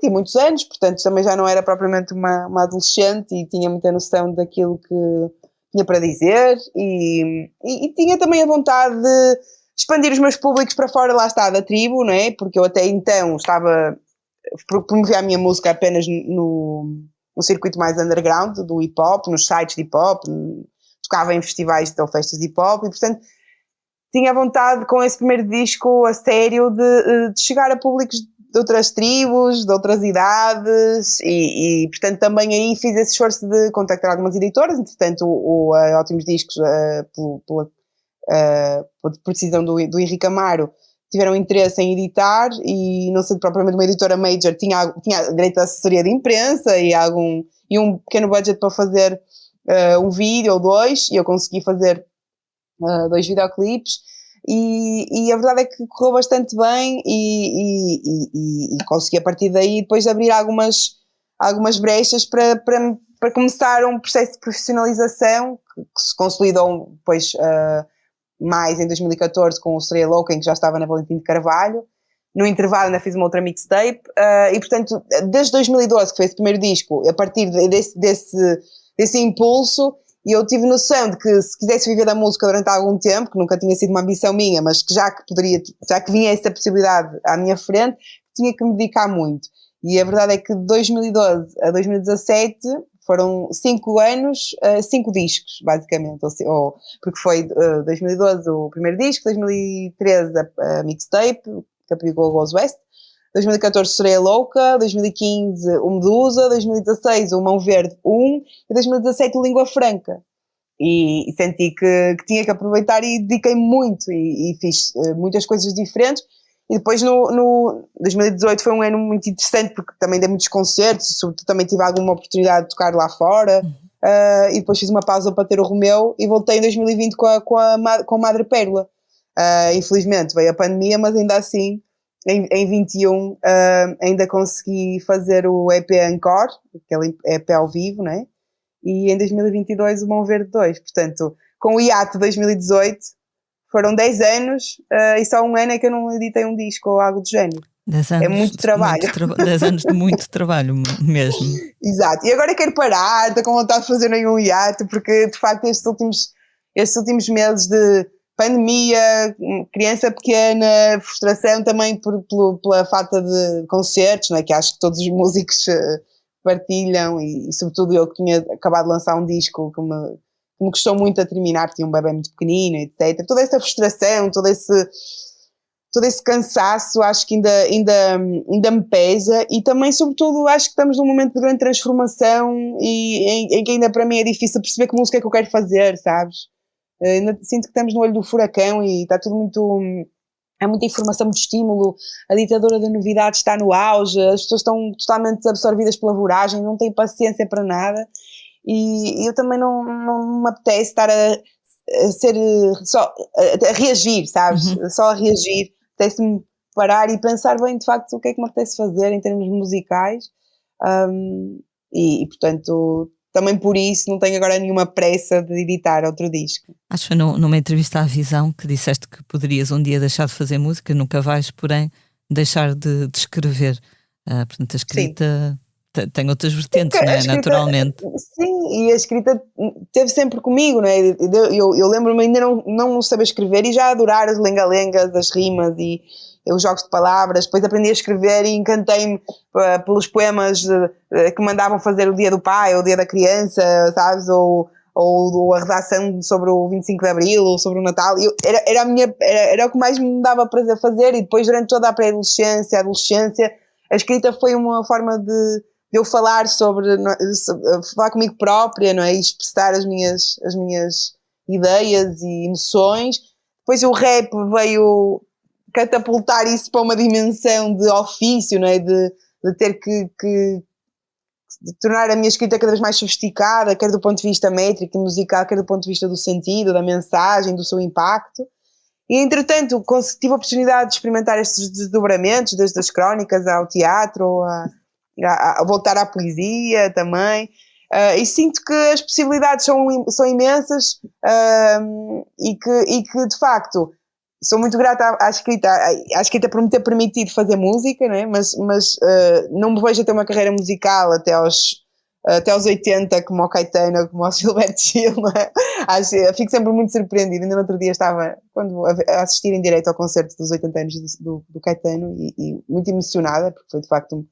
e muitos anos, portanto também já não era propriamente uma adolescente e tinha muita noção daquilo que tinha para dizer e tinha também a vontade de expandir os meus públicos para fora, lá está, da tribo, não é? Porque eu até então promovia a minha música apenas no circuito mais underground do hip hop, nos sites de hip hop, tocava em festivais ou festas de hip hop e, portanto, tinha vontade com esse primeiro disco a sério de chegar a públicos de outras tribos, de outras idades e portanto também aí fiz esse esforço de contactar algumas editoras. Entretanto a Ótimos Discos por decisão do Henrique Amaro tiveram interesse em editar e não sendo propriamente uma editora major tinha direito a assessoria de imprensa e um pequeno budget para fazer um vídeo ou 2 e eu consegui fazer 2 videoclipes. E a verdade é que correu bastante bem e consegui a partir daí depois abrir algumas brechas para para começar um processo de profissionalização que se consolidou depois mais em 2014 com o Sereia Louca, em que já estava na Valentim de Carvalho. No intervalo ainda fiz uma outra mixtape e portanto desde 2012, que foi esse primeiro disco, a partir desse impulso, eu tive noção de que se quisesse viver da música durante algum tempo, que nunca tinha sido uma ambição minha, mas que já que vinha essa possibilidade à minha frente, tinha que me dedicar muito. E a verdade é que de 2012 a 2017 foram 5 anos, 5 discos, basicamente. Porque foi 2012 o primeiro disco, 2013 a mixtape, que aplicou o Goes West, 2014 Sereia Louca, 2015 o Medusa, 2016 o Mão Verde 1 e 2017 o Língua Franca. E senti que tinha que aproveitar e dediquei muito e fiz muitas coisas diferentes. E depois no 2018 foi um ano muito interessante porque também dei muitos concertos, sobretudo também tive alguma oportunidade de tocar lá fora, e depois fiz uma pausa para ter o Romeu e voltei em 2020 com Madre Pérola. Infelizmente veio a pandemia, mas ainda assim em 21 ainda consegui fazer o EP Encore, aquele EP ao vivo, né? E em 2022 o Mão Verde 2, portanto com o hiato de 2018 foram 10 anos e só um ano é que eu não editei um disco ou algo do género. 10 anos, é muito trabalho. 10 anos de muito trabalho mesmo. Exato, e agora quero parar, estou com vontade de fazer nenhum hiato, porque de facto estes últimos meses de pandemia, criança pequena, frustração também pela falta de concertos, não é? Que acho que todos os músicos partilham, e sobretudo eu que tinha acabado de lançar um disco que me custou muito a terminar, tinha um bebê muito pequenino, etc. Toda essa frustração, todo esse cansaço, acho que ainda me pesa, e também, sobretudo, acho que estamos num momento de grande transformação e em que ainda para mim é difícil perceber que música é que eu quero fazer, sabes? Ainda sinto que estamos no olho do furacão e está tudo muito... Há muita informação, muito estímulo, a ditadura da novidade está no auge, as pessoas estão totalmente absorvidas pela voragem, não têm paciência para nada. E eu também não me apetece estar a ser só a reagir, sabes? Só a reagir. Apetece-me parar e pensar bem de facto o que é que me apetece fazer em termos musicais, e portanto também por isso não tenho agora nenhuma pressa de editar outro disco. Acho que foi numa entrevista à Visão que disseste que poderias um dia deixar de fazer música, nunca vais, porém, deixar de escrever. Portanto, a escrita tem outras vertentes, não é? Escrita, naturalmente. Sim, e a escrita esteve sempre comigo, não é? Eu lembro-me ainda não saber escrever e já adorar as lenga-lengas, as rimas e os jogos de palavras. Depois aprendi a escrever e encantei-me pelos poemas que mandavam fazer o dia do pai ou o dia da criança, sabes? Ou a redação sobre o 25 de Abril ou sobre o Natal. Era o que mais me dava prazer fazer, e depois durante toda a pré-adolescência, a adolescência, a escrita foi uma forma de eu falar falar comigo própria, não é? E expressar as minhas ideias e emoções. Depois o rap veio catapultar isso para uma dimensão de ofício, não é? De ter que de tornar a minha escrita cada vez mais sofisticada, quer do ponto de vista métrico e musical, quer do ponto de vista do sentido, da mensagem, do seu impacto. E entretanto tive a oportunidade de experimentar estes desdobramentos, desde as crónicas ao teatro, a voltar à poesia também, e sinto que as possibilidades são imensas, e que de facto sou muito grata à escrita por me ter permitido fazer música, não é? Mas não me vejo a ter uma carreira musical até aos 80, como o Caetano, como o Gilberto Gil, não é? Fico sempre muito surpreendida. Ainda no outro dia estava a assistir em direto ao concerto dos 80 anos do Caetano e muito emocionada, porque foi de facto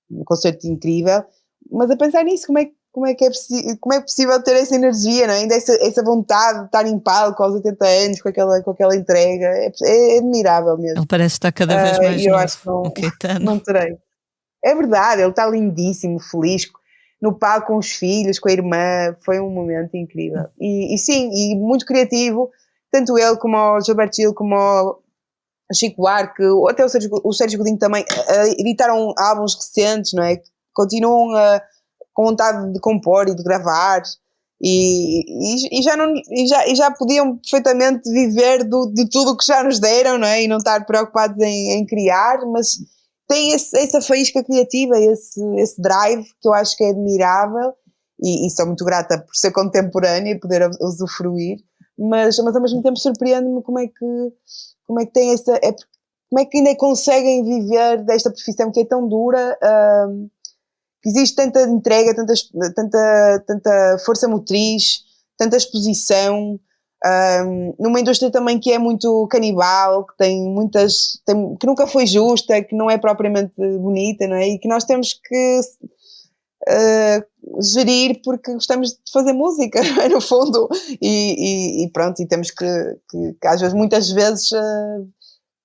um concerto incrível, mas a pensar nisso, como é que é possível ter essa energia, não é? Ainda essa vontade de estar em palco aos 80 anos com aquela entrega, é admirável mesmo. Ele parece estar cada vez mais eu novo, acho que o Caetano. não terei. É verdade, ele está lindíssimo, feliz, no palco com os filhos, com a irmã, foi um momento incrível. E sim, e muito criativo, tanto ele como o Gilberto Gil, como o Chico Buarque, ou até o Sérgio Godinho também, editaram álbuns recentes, não é? Continuam com vontade de compor e de gravar, e já podiam perfeitamente viver de tudo o que já nos deram, não é? E não estar preocupados em criar, mas tem essa faísca criativa, esse drive que eu acho que é admirável, e sou muito grata por ser contemporânea e poder usufruir, mas ao mesmo tempo surpreende-me como é que tem como é que ainda conseguem viver desta profissão que é tão dura, que existe tanta entrega, tanta força motriz, tanta exposição, numa indústria também que é muito canibal, que que nunca foi justa, que não é propriamente bonita, não é? E que nós temos que gerir porque gostamos de fazer música, no fundo, e pronto, e temos que às vezes, muitas vezes,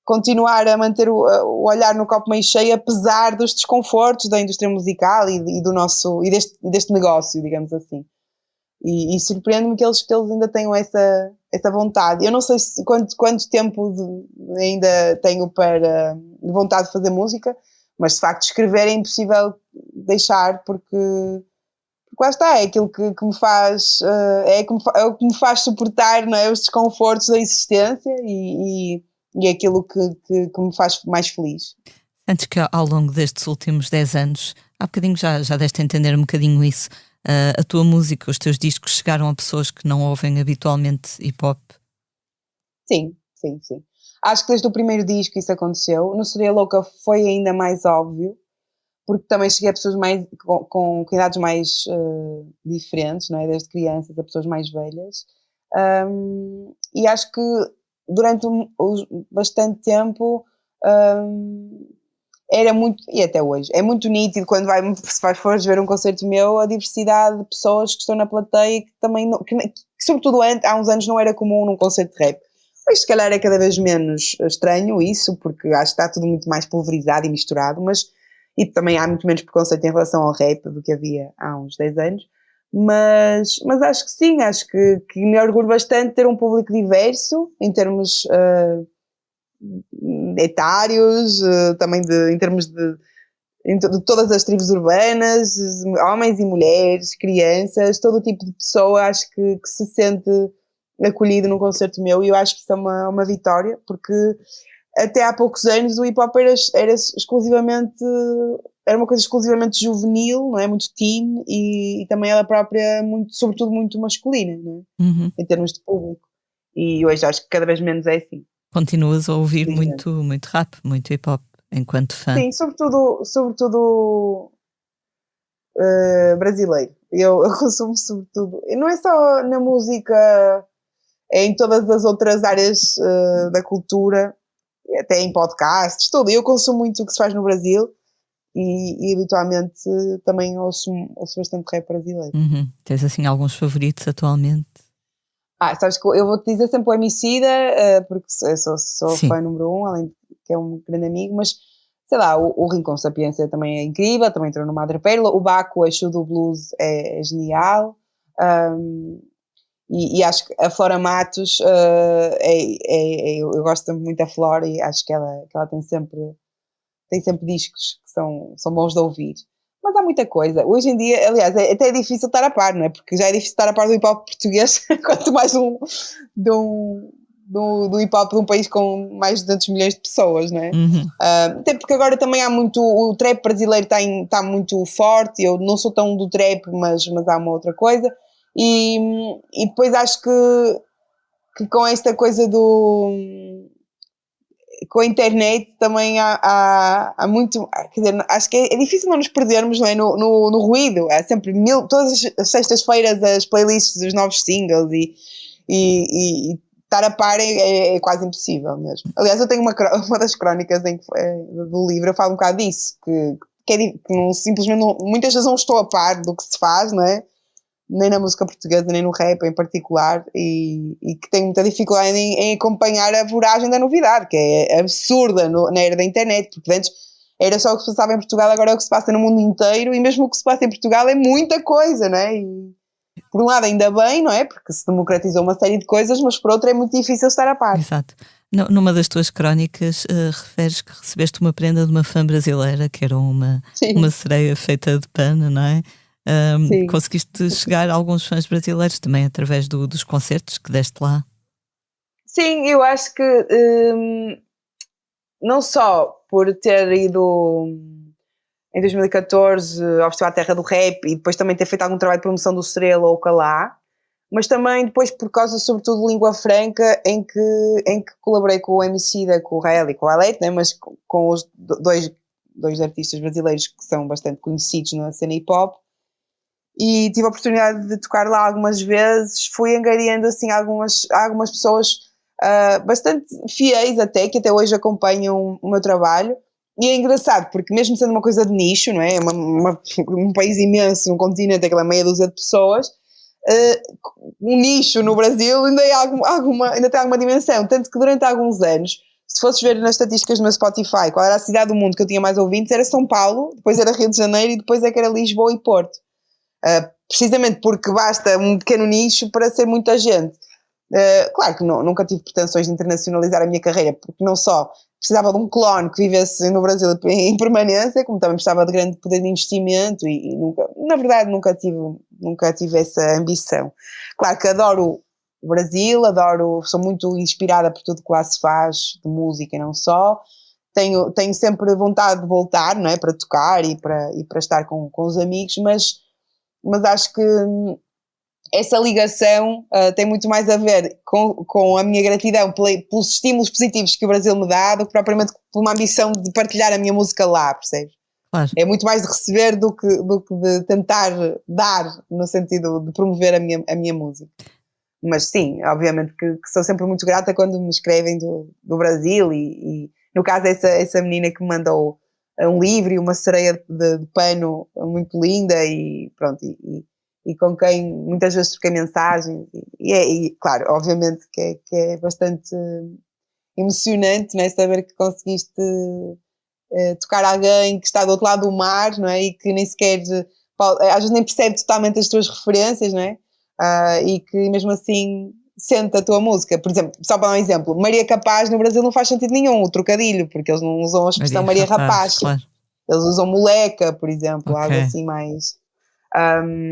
continuar a manter o olhar no copo meio cheio, apesar dos desconfortos da indústria musical e do nosso, deste negócio, digamos assim. E surpreende-me que eles ainda tenham essa vontade. Eu não sei quanto tempo ainda tenho para vontade de fazer música, mas de facto escrever é impossível deixar, porque lá está, é aquilo que me faz, é o que me faz suportar, não é, os desconfortos da existência e é aquilo que me faz mais feliz. Antes que ao longo destes últimos 10 anos, há bocadinho já deste a entender um bocadinho isso, a tua música, os teus discos chegaram a pessoas que não ouvem habitualmente hip-hop? Sim. Acho que desde o primeiro disco isso aconteceu. No Seria Louca foi ainda mais óbvio, porque também cheguei a pessoas com idades mais diferentes, não é? Desde crianças a pessoas mais velhas. E acho que durante bastante tempo era muito, e até hoje, é muito nítido quando fores ver um concerto meu, a diversidade de pessoas que estão na plateia, que também, que sobretudo há uns anos não era comum num concerto de rap. Mas se calhar é cada vez menos estranho isso, porque acho que está tudo muito mais pulverizado e misturado, e também há muito menos preconceito em relação ao rap do que havia há uns 10 anos. Mas acho que sim, acho que me orgulho bastante de ter um público diverso em termos etários, também em termos de todas as tribos urbanas, homens e mulheres, crianças, todo o tipo de pessoa, acho que se sente acolhido num concerto meu, e eu acho que isso é uma vitória, porque até há poucos anos o hip-hop era exclusivamente, era uma coisa exclusivamente juvenil, não é? Muito teen, e também ela própria, sobretudo muito masculina, não é? Uhum. Em termos de público. E hoje acho que cada vez menos é assim. Continuas a ouvir muito rap, muito hip-hop, enquanto fã? Sim, sobretudo brasileiro. Eu consumo sobretudo, e não é só na música, é em todas as outras áreas da cultura, até em podcasts, tudo. Eu consumo muito o que se faz no Brasil e habitualmente também ouço bastante rap brasileiro. Uhum. Tens assim alguns favoritos atualmente? Sabes que eu vou-te dizer sempre o Emicida, porque eu sou fã número 1, além de que é um grande amigo, mas sei lá, o Rincon Sapiência também é incrível, também entrou no Madre Pérola, o Baco, Exu do Blues é genial, e acho que a Flora Matos, eu gosto muito da Flora e acho que ela tem sempre discos que são bons de ouvir. Mas há muita coisa. Hoje em dia, aliás, até é difícil estar a par, não é? Porque já é difícil estar a par do hip-hop português, quanto mais do hip-hop de um país com mais de 200 milhões de pessoas, não é? Uhum. Até porque agora também há muito, o trap brasileiro está muito forte, eu não sou tão do trap, mas há uma outra coisa, e depois acho que com esta coisa com a internet também há muito, quer dizer, acho que é difícil não nos perdermos, não é? No ruído. Há sempre todas as sextas-feiras as playlists dos novos singles e estar a par é quase impossível mesmo. Aliás, eu tenho uma das crónicas do livro, eu falo um bocado disso, que não, simplesmente muitas vezes não estou a par do que se faz, não é? Nem na música portuguesa, nem no rap em particular, e que tenho muita dificuldade em acompanhar a voragem da novidade, que é absurda na era da internet, porque antes era só o que se passava em Portugal, agora é o que se passa no mundo inteiro, e mesmo o que se passa em Portugal é muita coisa, não é? E, por um lado ainda bem, não é? Porque se democratizou uma série de coisas, mas por outro é muito difícil estar a par. Exato. Numa das tuas crónicas referes que recebeste uma prenda de uma fã brasileira, que era uma sereia feita de pano, não é? Conseguiste chegar a alguns fãs brasileiros também através dos concertos que deste lá? Sim, eu acho que não só por ter ido em 2014 ao Festival Terra do Rap, e depois também ter feito algum trabalho de promoção do Estrela ou Calá, mas também depois por causa sobretudo de língua franca, em que colaborei com o Emicida, com o Rael e com o Alete, né, mas com os dois artistas brasileiros que são bastante conhecidos na cena hip-hop, e tive a oportunidade de tocar lá algumas vezes, fui angariando assim algumas pessoas bastante fiéis até, que até hoje acompanham o meu trabalho. E é engraçado, porque mesmo sendo uma coisa de nicho, não é? Um país imenso, um continente, aquela meia dúzia de pessoas, um nicho no Brasil ainda tem alguma dimensão. Tanto que durante alguns anos, se fosses ver nas estatísticas do meu Spotify qual era a cidade do mundo que eu tinha mais ouvintes, era São Paulo, depois era Rio de Janeiro e depois é que era Lisboa e Porto. Precisamente porque basta um pequeno nicho para ser muita gente. Claro que nunca tive pretensões de internacionalizar a minha carreira, porque não só precisava de um clone que vivesse no Brasil em permanência, como também precisava de grande poder de investimento e nunca tive essa ambição. Claro que adoro o Brasil, sou muito inspirada por tudo que lá se faz, de música e não só. Tenho sempre vontade de voltar, não é, para tocar e para estar com os amigos, mas acho que essa ligação tem muito mais a ver com a minha gratidão pelos estímulos positivos que o Brasil me dá do que propriamente por uma ambição de partilhar a minha música lá, percebes? Claro. É muito mais de receber do que de tentar dar, no sentido de promover a minha música. Mas sim, obviamente que sou sempre muito grata quando me escrevem do Brasil e no caso essa menina que me mandou um livro e uma sereia de pano muito linda e pronto, e com quem muitas vezes troquei mensagens e claro, obviamente que é bastante emocionante, não é? Saber que conseguiste tocar alguém que está do outro lado do mar, não é? E que nem sequer às vezes nem percebe totalmente as tuas referências, não é? E que mesmo assim sente a tua música. Por exemplo, só para dar um exemplo, Maria Capaz no Brasil não faz sentido nenhum, o trocadilho, porque eles não usam a expressão Maria Rapaz, claro. Eles usam moleca, por exemplo, algo assim mais.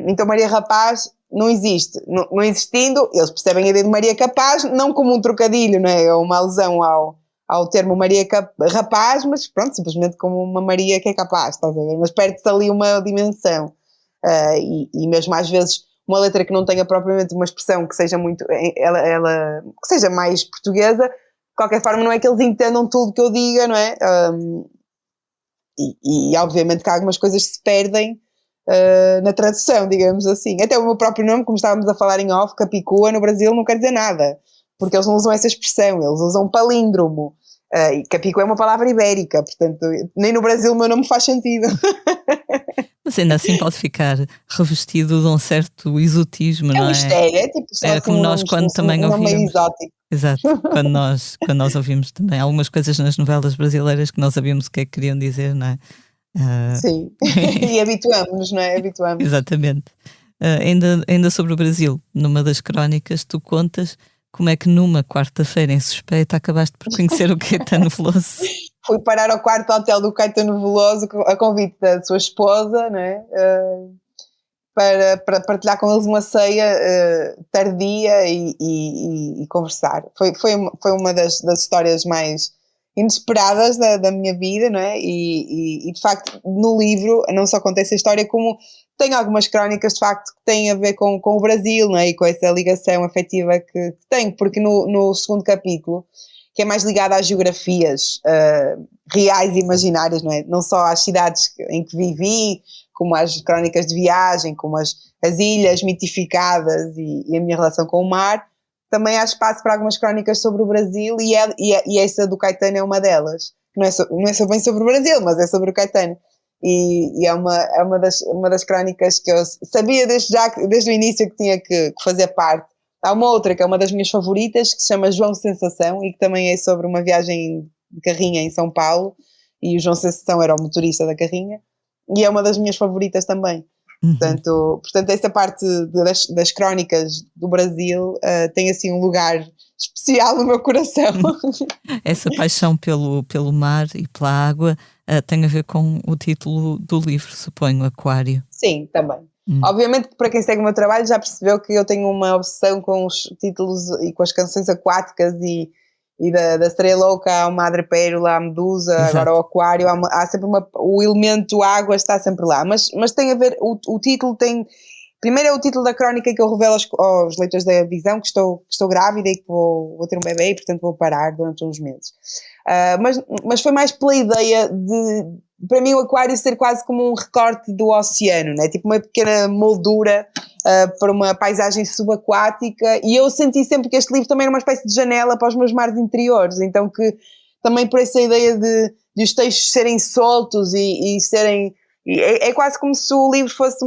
Então Maria Rapaz não existe, não existindo, eles percebem a ideia de Maria Capaz não como um trocadilho, não é? Ou uma alusão ao termo Maria Rapaz, mas pronto, simplesmente como uma Maria que é capaz, estás a ver? Mas perde-se ali uma dimensão, e mesmo às vezes uma letra que não tenha propriamente uma expressão que seja muito, que seja mais portuguesa, de qualquer forma não é que eles entendam tudo que eu diga, não é? E obviamente que algumas coisas se perdem na tradução, digamos assim. Até o meu próprio nome, como estávamos a falar em off, Capicua, no Brasil não quer dizer nada, porque eles não usam essa expressão, eles usam palíndromo. E Capicua é uma palavra ibérica, portanto, nem no Brasil o meu nome faz sentido. Mas ainda assim pode ficar revestido de um certo exotismo, não é? É um mistério, é tipo é como nós quando também ouvimos. Exato, quando nós ouvimos também algumas coisas nas novelas brasileiras que não sabíamos o que é que queriam dizer, não é? Sim, e habituamos-nos, não é? Habituamos. Exatamente. Ainda sobre o Brasil, numa das crónicas tu contas como é que numa quarta-feira em Suspeita acabaste por conhecer o Caetano Veloso. Fui parar ao quarto hotel do Caetano Veloso a convite da sua esposa, não é? Para partilhar com eles uma ceia tardia e conversar. Foi uma das histórias mais inesperadas da minha vida, não é? E de facto no livro não só contei essa história, como tem algumas crónicas de facto que têm a ver com o Brasil, não é? E com essa ligação afetiva que tenho, porque no segundo capítulo, que é mais ligado às geografias reais e imaginárias, não é? Não só às cidades em que vivi, como às crónicas de viagem, como as ilhas mitificadas e a minha relação com o mar, também há espaço para algumas crónicas sobre o Brasil e essa do Caetano é uma delas. Não é bem sobre o Brasil, mas é sobre o Caetano. E é uma das crónicas que eu sabia desde o início que tinha que fazer parte. Há uma outra que é uma das minhas favoritas, que se chama João Sensação e que também é sobre uma viagem de carrinha em São Paulo, e o João Sensação era o motorista da carrinha, e é uma das minhas favoritas também. Portanto, essa parte das crónicas do Brasil tem assim um lugar especial no meu coração. Essa paixão pelo mar e pela água tem a ver com o título do livro, suponho, Aquário. Sim, também. Obviamente que para quem segue o meu trabalho já percebeu que eu tenho uma obsessão com os títulos e com as canções aquáticas e e da sereia louca à madrepérola, à medusa, Exato. agora ao aquário, há sempre o elemento água está sempre lá, mas tem a ver, o título tem, primeiro é o título da crónica que eu revelo aos leitores da Visão, que estou grávida e que vou ter um bebê e portanto vou parar durante uns meses, mas foi mais pela ideia de, para mim o aquário ser quase como um recorte do oceano, né? Tipo uma pequena moldura para uma paisagem subaquática, e eu senti sempre que este livro também era uma espécie de janela para os meus mares interiores, então que também por essa ideia de os textos serem soltos e serem, é quase como se o livro fosse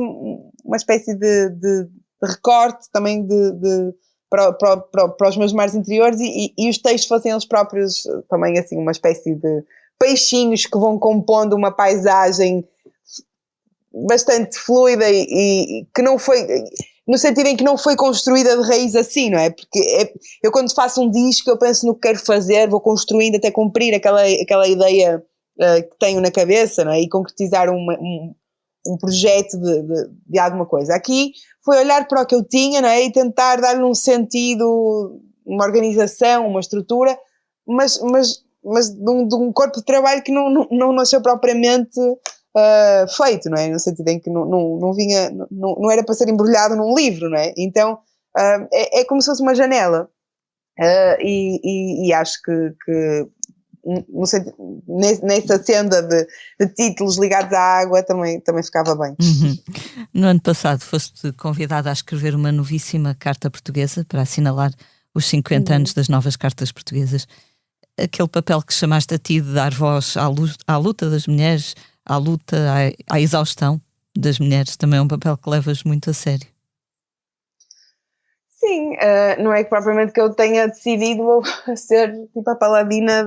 uma espécie de recorte também para os meus mares interiores, e os textos fossem eles próprios também assim uma espécie de peixinhos que vão compondo uma paisagem bastante fluida e que não foi, no sentido em que não foi construída de raiz assim, não é? Porque eu quando faço um disco eu penso no que quero fazer, vou construindo até cumprir aquela ideia que tenho na cabeça, não é? E concretizar um projeto de alguma coisa. Aqui foi olhar para o que eu tinha, não é? E tentar dar-lhe um sentido, uma organização, uma estrutura, mas de um corpo de trabalho que não nasceu propriamente feito, não é? No sentido em que não vinha, não era para ser embrulhado num livro, não é? Então é como se fosse uma janela, e acho que nessa senda de títulos ligados à água também ficava bem. No ano passado foste convidada a escrever uma novíssima carta portuguesa para assinalar os 50 anos das novas cartas portuguesas. Aquele papel que chamaste a ti de dar voz à luta das mulheres, à luta, à exaustão das mulheres, também é um papel que levas muito a sério. Sim, não é que propriamente que eu tenha decidido ser tipo a paladina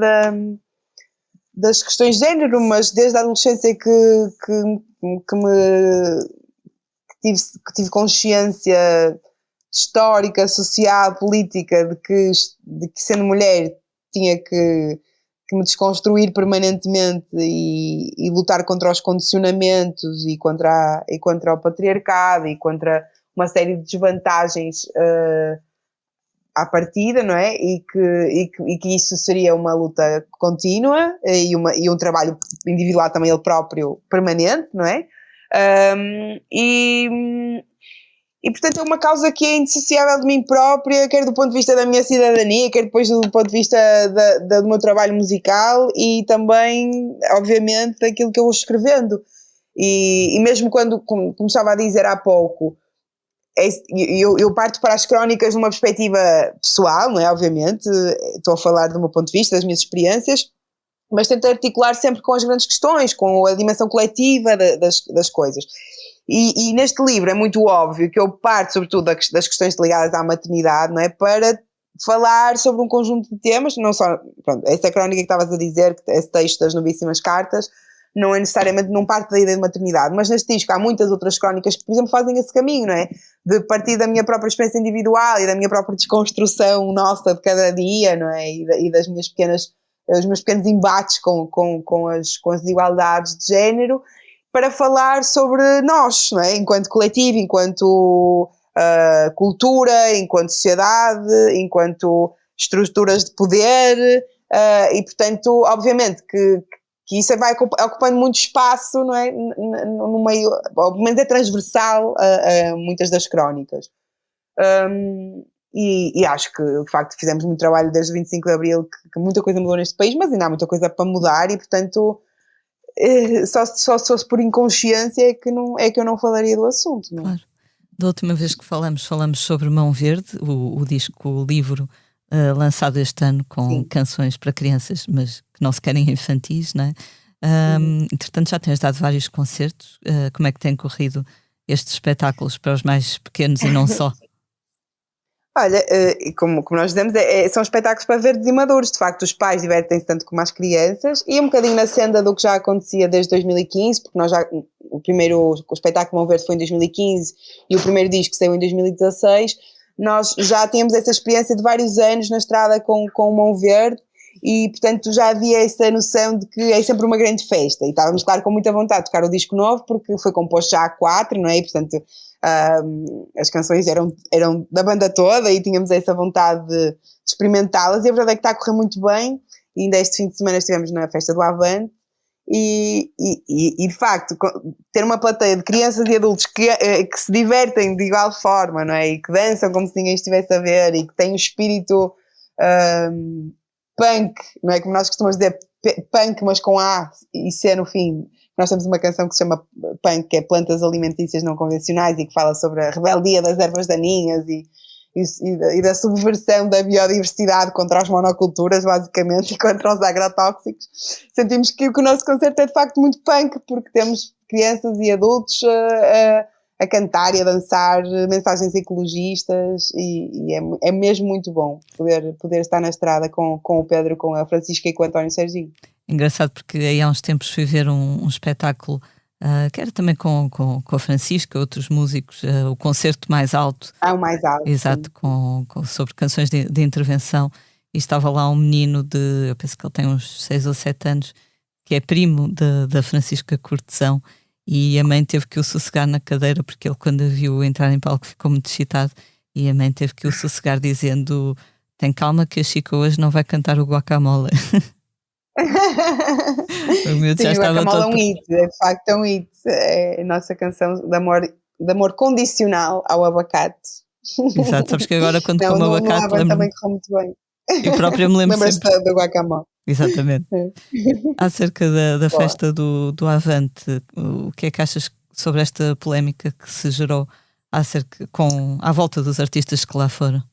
das questões de género, mas desde a adolescência que tive consciência histórica, social, política de que sendo mulher tinha que me desconstruir permanentemente e lutar contra os condicionamentos e contra o patriarcado e contra uma série de desvantagens à partida, não é? E que isso seria uma luta contínua e um trabalho individual também ele próprio permanente, não é? E portanto é uma causa que é indissociável de mim própria, quer do ponto de vista da minha cidadania, quer depois do ponto de vista do meu trabalho musical e também, obviamente, daquilo que eu vou escrevendo. E mesmo quando, como estava a dizer há pouco, eu parto para as crónicas numa perspectiva pessoal, não é? Obviamente, estou a falar do meu ponto de vista, das minhas experiências, mas tento articular sempre com as grandes questões, com a dimensão coletiva das coisas. E neste livro é muito óbvio que eu parto sobretudo das questões ligadas à maternidade, não é? Para falar sobre um conjunto de temas, não só, pronto, essa crónica que estavas a dizer, esse texto das novíssimas cartas, não é necessariamente, não parte da ideia de maternidade, mas neste disco há muitas outras crónicas que, por exemplo, fazem esse caminho, não é? De partir da minha própria experiência individual e da minha própria desconstrução nossa de cada dia, não é? E das minhas os meus pequenos embates com as desigualdades de género, para falar sobre nós, não é? Enquanto coletivo, enquanto cultura, enquanto sociedade, enquanto estruturas de poder, e portanto, obviamente que isso vai ocupando muito espaço, não é? No meio, ou pelo menos é transversal a muitas das crónicas. E acho que, de facto, fizemos muito trabalho desde o 25 de Abril, que muita coisa mudou neste país, mas ainda há muita coisa para mudar e, portanto, só se fosse por inconsciência é que eu não falaria do assunto. Não é? Claro. Da última vez que falamos sobre Mão Verde, o livro lançado este ano com Sim. canções para crianças, mas que não se querem infantis, não é? Entretanto, já tens dado vários concertos. Como é que têm corrido estes espetáculos para os mais pequenos e não só? Olha, como nós dizemos, são espetáculos para verdes e maduros. De facto, os pais divertem-se tanto como as crianças, e um bocadinho na senda do que já acontecia desde 2015, porque o espetáculo Mão Verde foi em 2015 e o primeiro disco saiu em 2016. Nós já tínhamos essa experiência de vários anos na estrada com o Mão Verde, e portanto já havia essa noção de que é sempre uma grande festa, e estávamos, claro, com muita vontade de tocar o disco novo, porque foi composto já há 4, não é? E portanto as canções eram da banda toda e tínhamos essa vontade de experimentá-las, e a verdade é que está a correr muito bem. E ainda este fim de semana estivemos na festa do Avante e de facto ter uma plateia de crianças e adultos que se divertem de igual forma, não é? E que dançam como se ninguém estivesse a ver e que têm o espírito punk, não é? Como nós costumamos dizer, punk, mas com A e C no fim. Nós temos uma canção que se chama Punk, que é Plantas Alimentícias Não Convencionais, e que fala sobre a rebeldia das ervas daninhas e da subversão da biodiversidade contra as monoculturas, basicamente, e contra os agrotóxicos. Sentimos que o nosso concerto é de facto muito punk, porque temos crianças e adultos a cantar e a dançar mensagens ecologistas, e é mesmo muito bom poder estar na estrada com o Pedro, com a Francisca e com o António Serginho. Engraçado, porque aí há uns tempos fui ver um espetáculo que era também com a Francisca, outros músicos, o Concerto Mais Alto. O Mais Alto. Exato, sobre canções de intervenção, e estava lá um menino eu penso que ele tem uns 6 ou 7 anos, que é primo da Francisca Cortesão, e a mãe teve que o sossegar na cadeira, porque ele, quando a viu entrar em palco, ficou muito excitado, e a mãe teve que o sossegar dizendo: tem calma que a Chica hoje não vai cantar o Guacamole. O miúdo já estava Guacamole todo... é um hit, de facto é um hit, é a nossa canção de amor condicional ao abacate. Exato, sabes que agora quando como abacate lembro também correu muito bem. Eu própria me lembro Lembras-te sempre... do Guacamole. Exatamente. Acerca da festa do Avante, o que é que achas sobre esta polémica que se gerou à volta dos artistas que lá foram?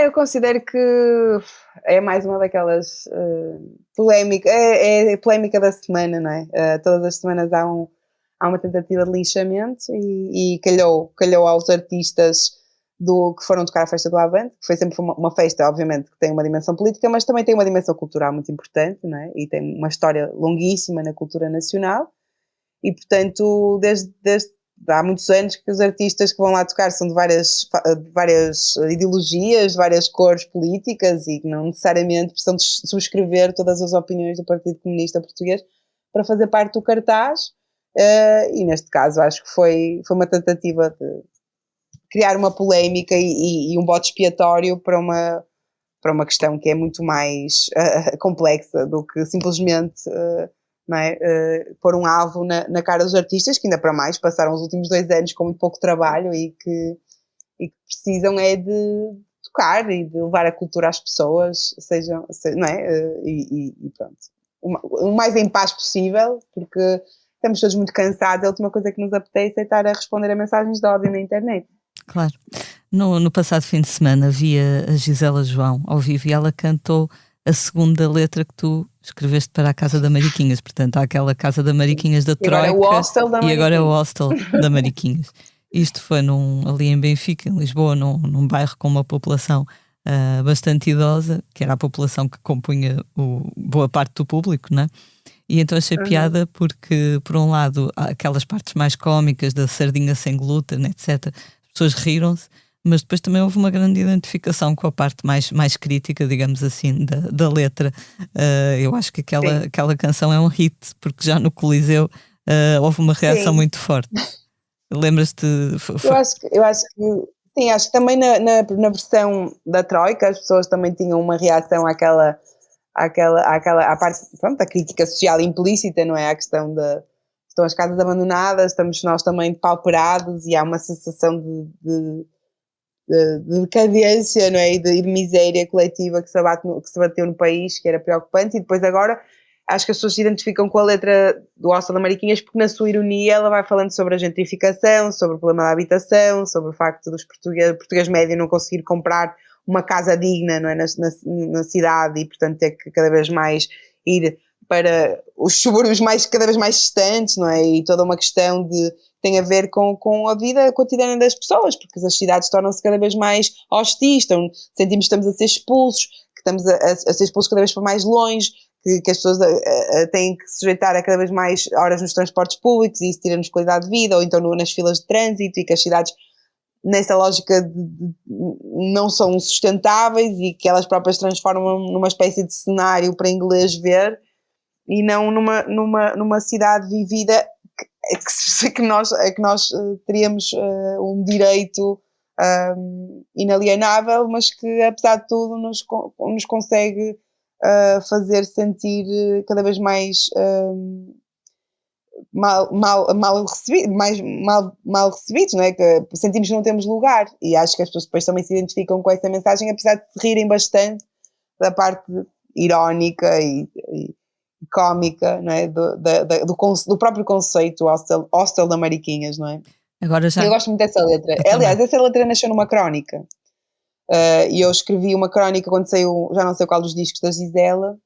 Eu considero que é mais uma daquelas polémicas, é a polémica da semana, não é? Todas as semanas há uma tentativa de linchamento, e calhou aos artistas que foram tocar a festa do Avante, que foi sempre uma festa, obviamente, que tem uma dimensão política, mas também tem uma dimensão cultural muito importante, não é? E tem uma história longuíssima na cultura nacional, e portanto, desde há muitos anos que os artistas que vão lá tocar são de várias ideologias, de várias cores políticas, e que não necessariamente precisam de subscrever todas as opiniões do Partido Comunista Português para fazer parte do cartaz, e neste caso acho que foi uma tentativa de criar uma polémica e um bode expiatório para uma questão que é muito mais complexa do que simplesmente... não é? Pôr um alvo na cara dos artistas, que ainda para mais passaram os últimos 2 anos com muito pouco trabalho e que precisam de tocar e de levar a cultura às pessoas, não é? E pronto, o mais em paz possível, porque estamos todos muito cansados. A última coisa que nos apetece é estar a responder a mensagens de ódio na internet. Claro. No passado fim de semana vi a Gisela João ao vivo, e ela cantou a segunda letra que tu escreveste para a Casa da Mariquinhas. Portanto, há aquela Casa da Mariquinhas da Troika, e agora é o Hostel da Mariquinhas. Isto foi ali em Benfica, em Lisboa, num bairro com uma população bastante idosa, que era a população que compunha boa parte do público, não é? E então achei piada porque, por um lado, há aquelas partes mais cómicas da sardinha sem glúten, etc. As pessoas riram-se, mas depois também houve uma grande identificação com a parte mais crítica, digamos assim, da letra. Eu acho que aquela canção é um hit, porque já no Coliseu houve uma reação muito forte. Lembras-te? Eu acho que sim, acho que também na versão da Troika as pessoas também tinham uma reação à parte, pronto, a crítica social implícita, não é? A questão estão as casas abandonadas, estamos nós também pauperados, e há uma sensação de decadência, não é? E de miséria coletiva que se bateu no país, que era preocupante. E depois agora acho que as pessoas se identificam com a letra do Hostel da Mariquinhas, porque na sua ironia ela vai falando sobre a gentrificação, sobre o problema da habitação, sobre o facto dos português médio não conseguir comprar uma casa digna, não é? na cidade, e portanto ter que cada vez mais ir para os subúrbios cada vez mais distantes, não é? E toda uma questão tem a ver com a vida cotidiana das pessoas, porque as cidades tornam-se cada vez mais hostis, sentimos que estamos a ser expulsos, que estamos a ser expulsos cada vez para mais longe, que as pessoas têm que se sujeitar a cada vez mais horas nos transportes públicos, e isso tira-nos qualidade de vida, ou então nas filas de trânsito, e que as cidades nessa lógica não são sustentáveis e que elas próprias transformam numa espécie de cenário para inglês ver e não numa cidade vivida que nós teríamos um direito inalienável, mas que apesar de tudo nos consegue fazer sentir cada vez mais mal recebidos, não é? Que sentimos que não temos lugar, e acho que as pessoas depois também se identificam com essa mensagem, apesar de se rirem bastante da parte irónica e cómica, não é? do próprio conceito hostel da Mariquinhas, não é? Agora já... Eu gosto muito dessa letra. Aliás, essa letra nasceu numa crónica. E eu escrevi uma crónica quando saiu, já não sei qual dos discos da Gisela,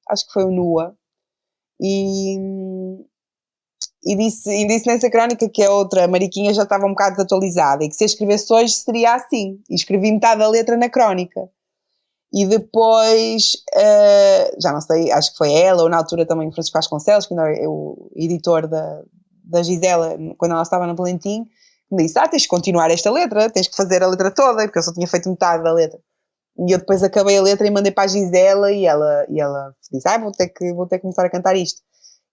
acho que foi o Nua, e disse nessa crónica que a outra Mariquinha já estava um bocado desatualizada e que se eu escrevesse hoje seria assim, e escrevi metade da letra na crónica. E depois, já não sei, acho que foi ela, ou na altura também o Francisco Vasconcelos, que ainda é o editor da Gisela, quando ela estava na Valentim, me disse, tens que continuar esta letra, tens que fazer a letra toda, porque eu só tinha feito metade da letra. E eu depois acabei a letra e mandei para a Gisela, e ela disse, vou ter que começar a cantar isto.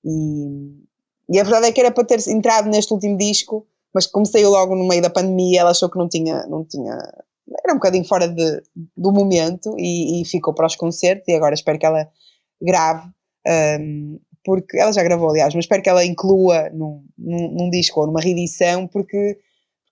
E a verdade é que era para ter entrado neste último disco, mas como saiu logo no meio da pandemia, ela achou que não tinha era um bocadinho fora do momento, e ficou para os concertos, e agora espero que ela grave, porque ela já gravou, aliás, mas espero que ela inclua num disco ou numa reedição, porque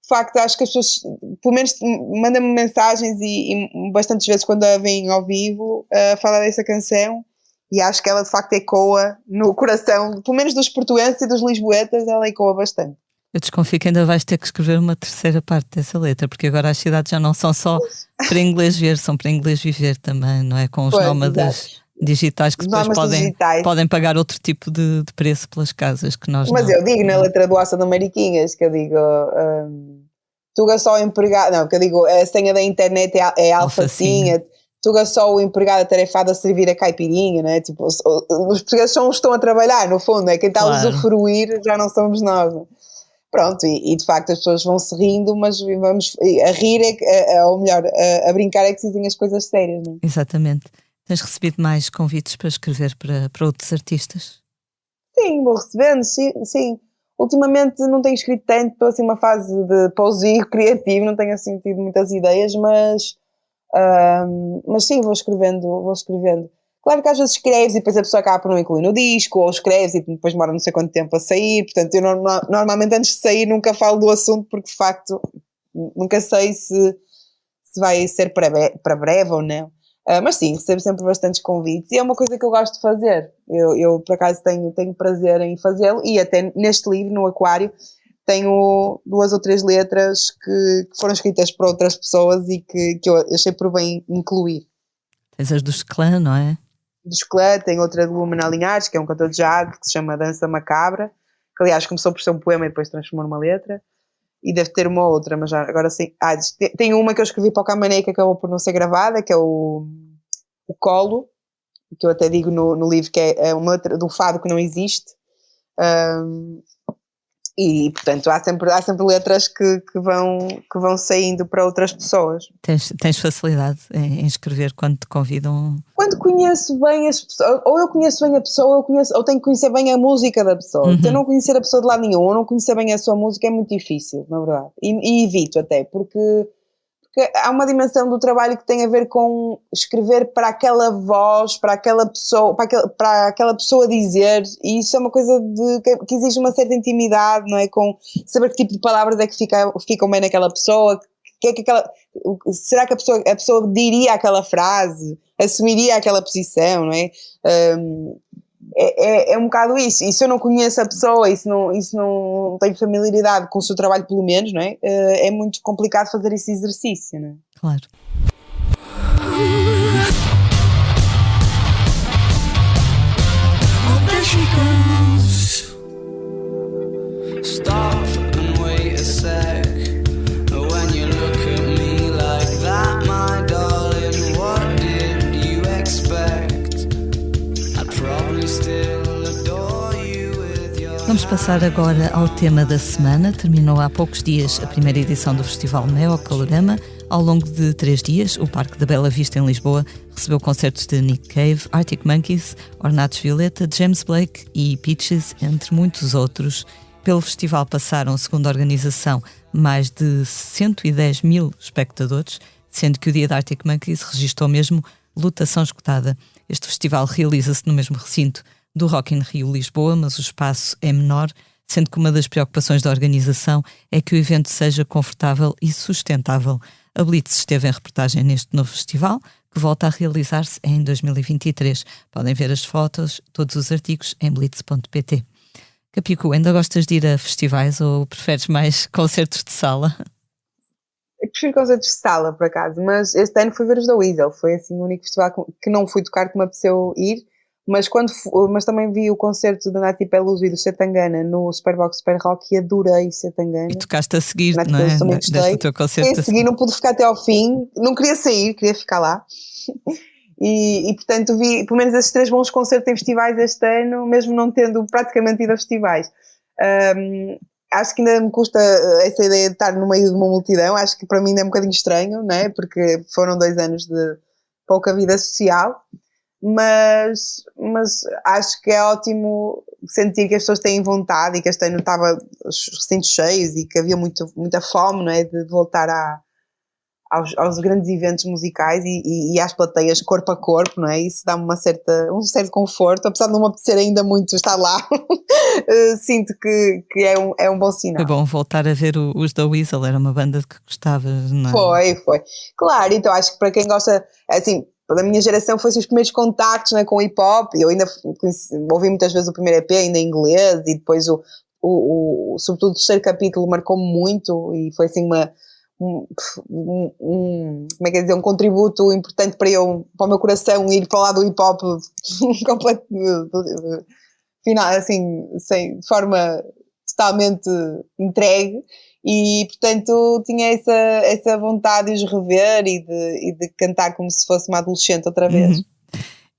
de facto acho que as pessoas, pelo menos mandam-me mensagens e bastantes vezes quando a veem ao vivo falar dessa canção, e acho que ela de facto ecoa no coração, pelo menos dos portuenses e dos lisboetas, ela ecoa bastante. Eu desconfio que ainda vais ter que escrever uma terceira parte dessa letra, porque agora as cidades já não são só para inglês ver, são para inglês viver também, não é? Com os nómadas digitais que depois podem pagar outro tipo de preço pelas casas que nós Mas não. Eu digo na letra do Hostel da Mariquinhas, que eu digo Tuga só o empregado, não, que eu digo a senha da internet é alfacinha, Tuga só o empregado atarefado a servir a caipirinha, não é? Tipo, os portugueses são os que estão a trabalhar, no fundo, é quem está a usufruir, já não somos nós, não? Pronto, e de facto as pessoas vão se rindo, mas vamos a rir, ou melhor, a brincar é que se dizem as coisas sérias, não é? Exatamente. Tens recebido mais convites para escrever para outros artistas? Sim, vou recebendo, sim. Ultimamente não tenho escrito tanto, estou assim uma fase de pousio criativo, não tenho assim tido muitas ideias, mas sim, vou escrevendo. Claro que às vezes escreves e depois a pessoa acaba por não incluir no disco, ou escreves e depois demora não sei quanto tempo a sair, portanto eu normalmente antes de sair nunca falo do assunto, porque de facto nunca sei se vai ser para breve ou não. Mas sim, recebo sempre bastantes convites e é uma coisa que eu gosto de fazer. Eu por acaso tenho prazer em fazê-lo, e até neste livro, no Aquário, tenho 2 ou 3 letras que foram escritas por outras pessoas e que eu achei por bem incluir. Tens as dos Clã, não é? Dos Clã, tem outra do Lumen Linhares, que é um cantor de jazz, que se chama Dança Macabra, que aliás começou por ser um poema e depois transformou numa letra, e deve ter uma outra, mas já, agora sim. Tem uma que eu escrevi para o Camané que acabou por não ser gravada, que é o Colo, que eu até digo no livro que é uma letra do fado que não existe, e portanto há sempre letras que vão saindo para outras pessoas. Tens facilidade em escrever quando te convidam? Quando conheço bem as pessoas, ou eu conheço bem a pessoa, ou tenho que conhecer bem a música da pessoa. Se eu não conhecer a pessoa de lado nenhum, ou não conhecer bem a sua música, é muito difícil, na verdade, e evito até, porque há uma dimensão do trabalho que tem a ver com escrever para aquela voz, para aquela pessoa, para aquela pessoa dizer, e isso é uma coisa que exige uma certa intimidade, não é? Com saber que tipo de palavras é que ficam bem naquela pessoa, será que a pessoa diria aquela frase, assumiria aquela posição, não é? É um bocado isso, e se eu não conheço a pessoa e se não tenho familiaridade com o seu trabalho, pelo menos, não é? É muito complicado fazer esse exercício, não é? Claro. Stop and wait a sec. When you look at me like that, my darling, what did you expect? I'd probably still adore you with your... Vamos Vamos passar agora ao tema da semana. Terminou há poucos dias a primeira edição do Festival Neocalorama. Ao longo de 3 dias, o Parque da Bela Vista em Lisboa recebeu concertos de Nick Cave, Arctic Monkeys, Ornatos Violeta, James Blake e Peaches, entre muitos outros. Pelo festival passaram, segundo a organização, mais de 110 mil espectadores, sendo que o dia da Arctic Monkeys registrou mesmo lotação esgotada. Este festival realiza-se no mesmo recinto do Rock in Rio Lisboa, mas o espaço é menor, sendo que uma das preocupações da organização é que o evento seja confortável e sustentável. A Blitz esteve em reportagem neste novo festival, que volta a realizar-se em 2023. Podem ver as fotos, todos os artigos em blitz.pt. Capico, ainda gostas de ir a festivais ou preferes mais concertos de sala? Eu prefiro concertos de sala, por acaso, mas este ano fui ver os da Weasel. Foi assim o único festival que não fui tocar, que me apeteceu ir. Mas também vi o concerto da Nati Peluso e do Setangana no Superbox Super Rock e adorei Setangana. E tocaste a seguir, não é? Deste teu concerto. Queria seguir, não pude ficar até ao fim, não queria sair, queria ficar lá. E portanto vi pelo menos esses 3 bons concertos em festivais este ano, mesmo não tendo praticamente ido a festivais. Acho que ainda me custa essa ideia de estar no meio de uma multidão, acho que para mim ainda é um bocadinho estranho, não é? Porque foram 2 anos de pouca vida social. Mas acho que é ótimo sentir que as pessoas têm vontade e que este ano estava os recintos cheios e que havia muita fome, não é, de voltar aos grandes eventos musicais e às plateias corpo a corpo, não é? Isso dá-me um certo conforto, apesar de não me apetecer ainda muito estar lá. Sinto que é um bom sinal. Foi bom voltar a ver os da Weasel, era uma banda que gostavas, não é? Foi. Claro, então acho que para quem gosta, assim, da minha geração foi os primeiros contactos, né, com o hip-hop. Eu ainda ouvi muitas vezes o primeiro EP ainda em inglês e depois sobretudo o terceiro capítulo marcou-me muito e foi assim como é que é dizer, um contributo importante para o meu coração ir para o lado do hip-hop assim, de forma totalmente entregue. E, portanto, tinha essa vontade de os rever e de cantar como se fosse uma adolescente outra vez.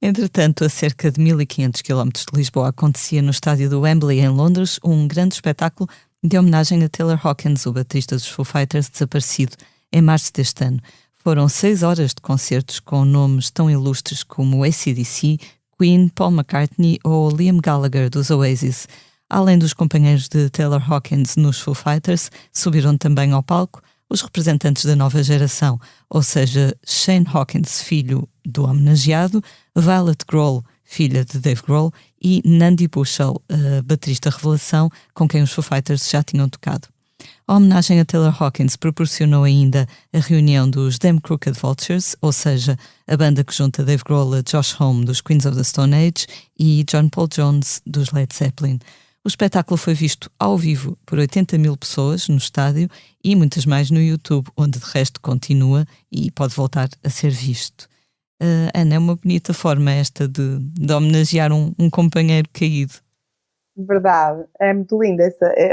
Entretanto, a cerca de 1500 km de Lisboa acontecia no estádio do Wembley, em Londres, um grande espetáculo de homenagem a Taylor Hawkins, o baterista dos Foo Fighters, desaparecido em março deste ano. Foram 6 horas de concertos com nomes tão ilustres como AC/DC, Queen, Paul McCartney ou Liam Gallagher, dos Oasis. Além dos companheiros de Taylor Hawkins nos Foo Fighters, subiram também ao palco os representantes da nova geração, ou seja, Shane Hawkins, filho do homenageado, Violet Grohl, filha de Dave Grohl, e Nandi Bushell, a baterista revelação com quem os Foo Fighters já tinham tocado. A homenagem a Taylor Hawkins proporcionou ainda a reunião dos Damn Crooked Vultures, ou seja, a banda que junta Dave Grohl a Josh Homme dos Queens of the Stone Age e John Paul Jones dos Led Zeppelin. O espetáculo foi visto ao vivo por 80 mil pessoas no estádio e muitas mais no YouTube, onde de resto continua e pode voltar a ser visto. Ana, é uma bonita forma esta de homenagear um companheiro caído. Verdade, é muito lindo.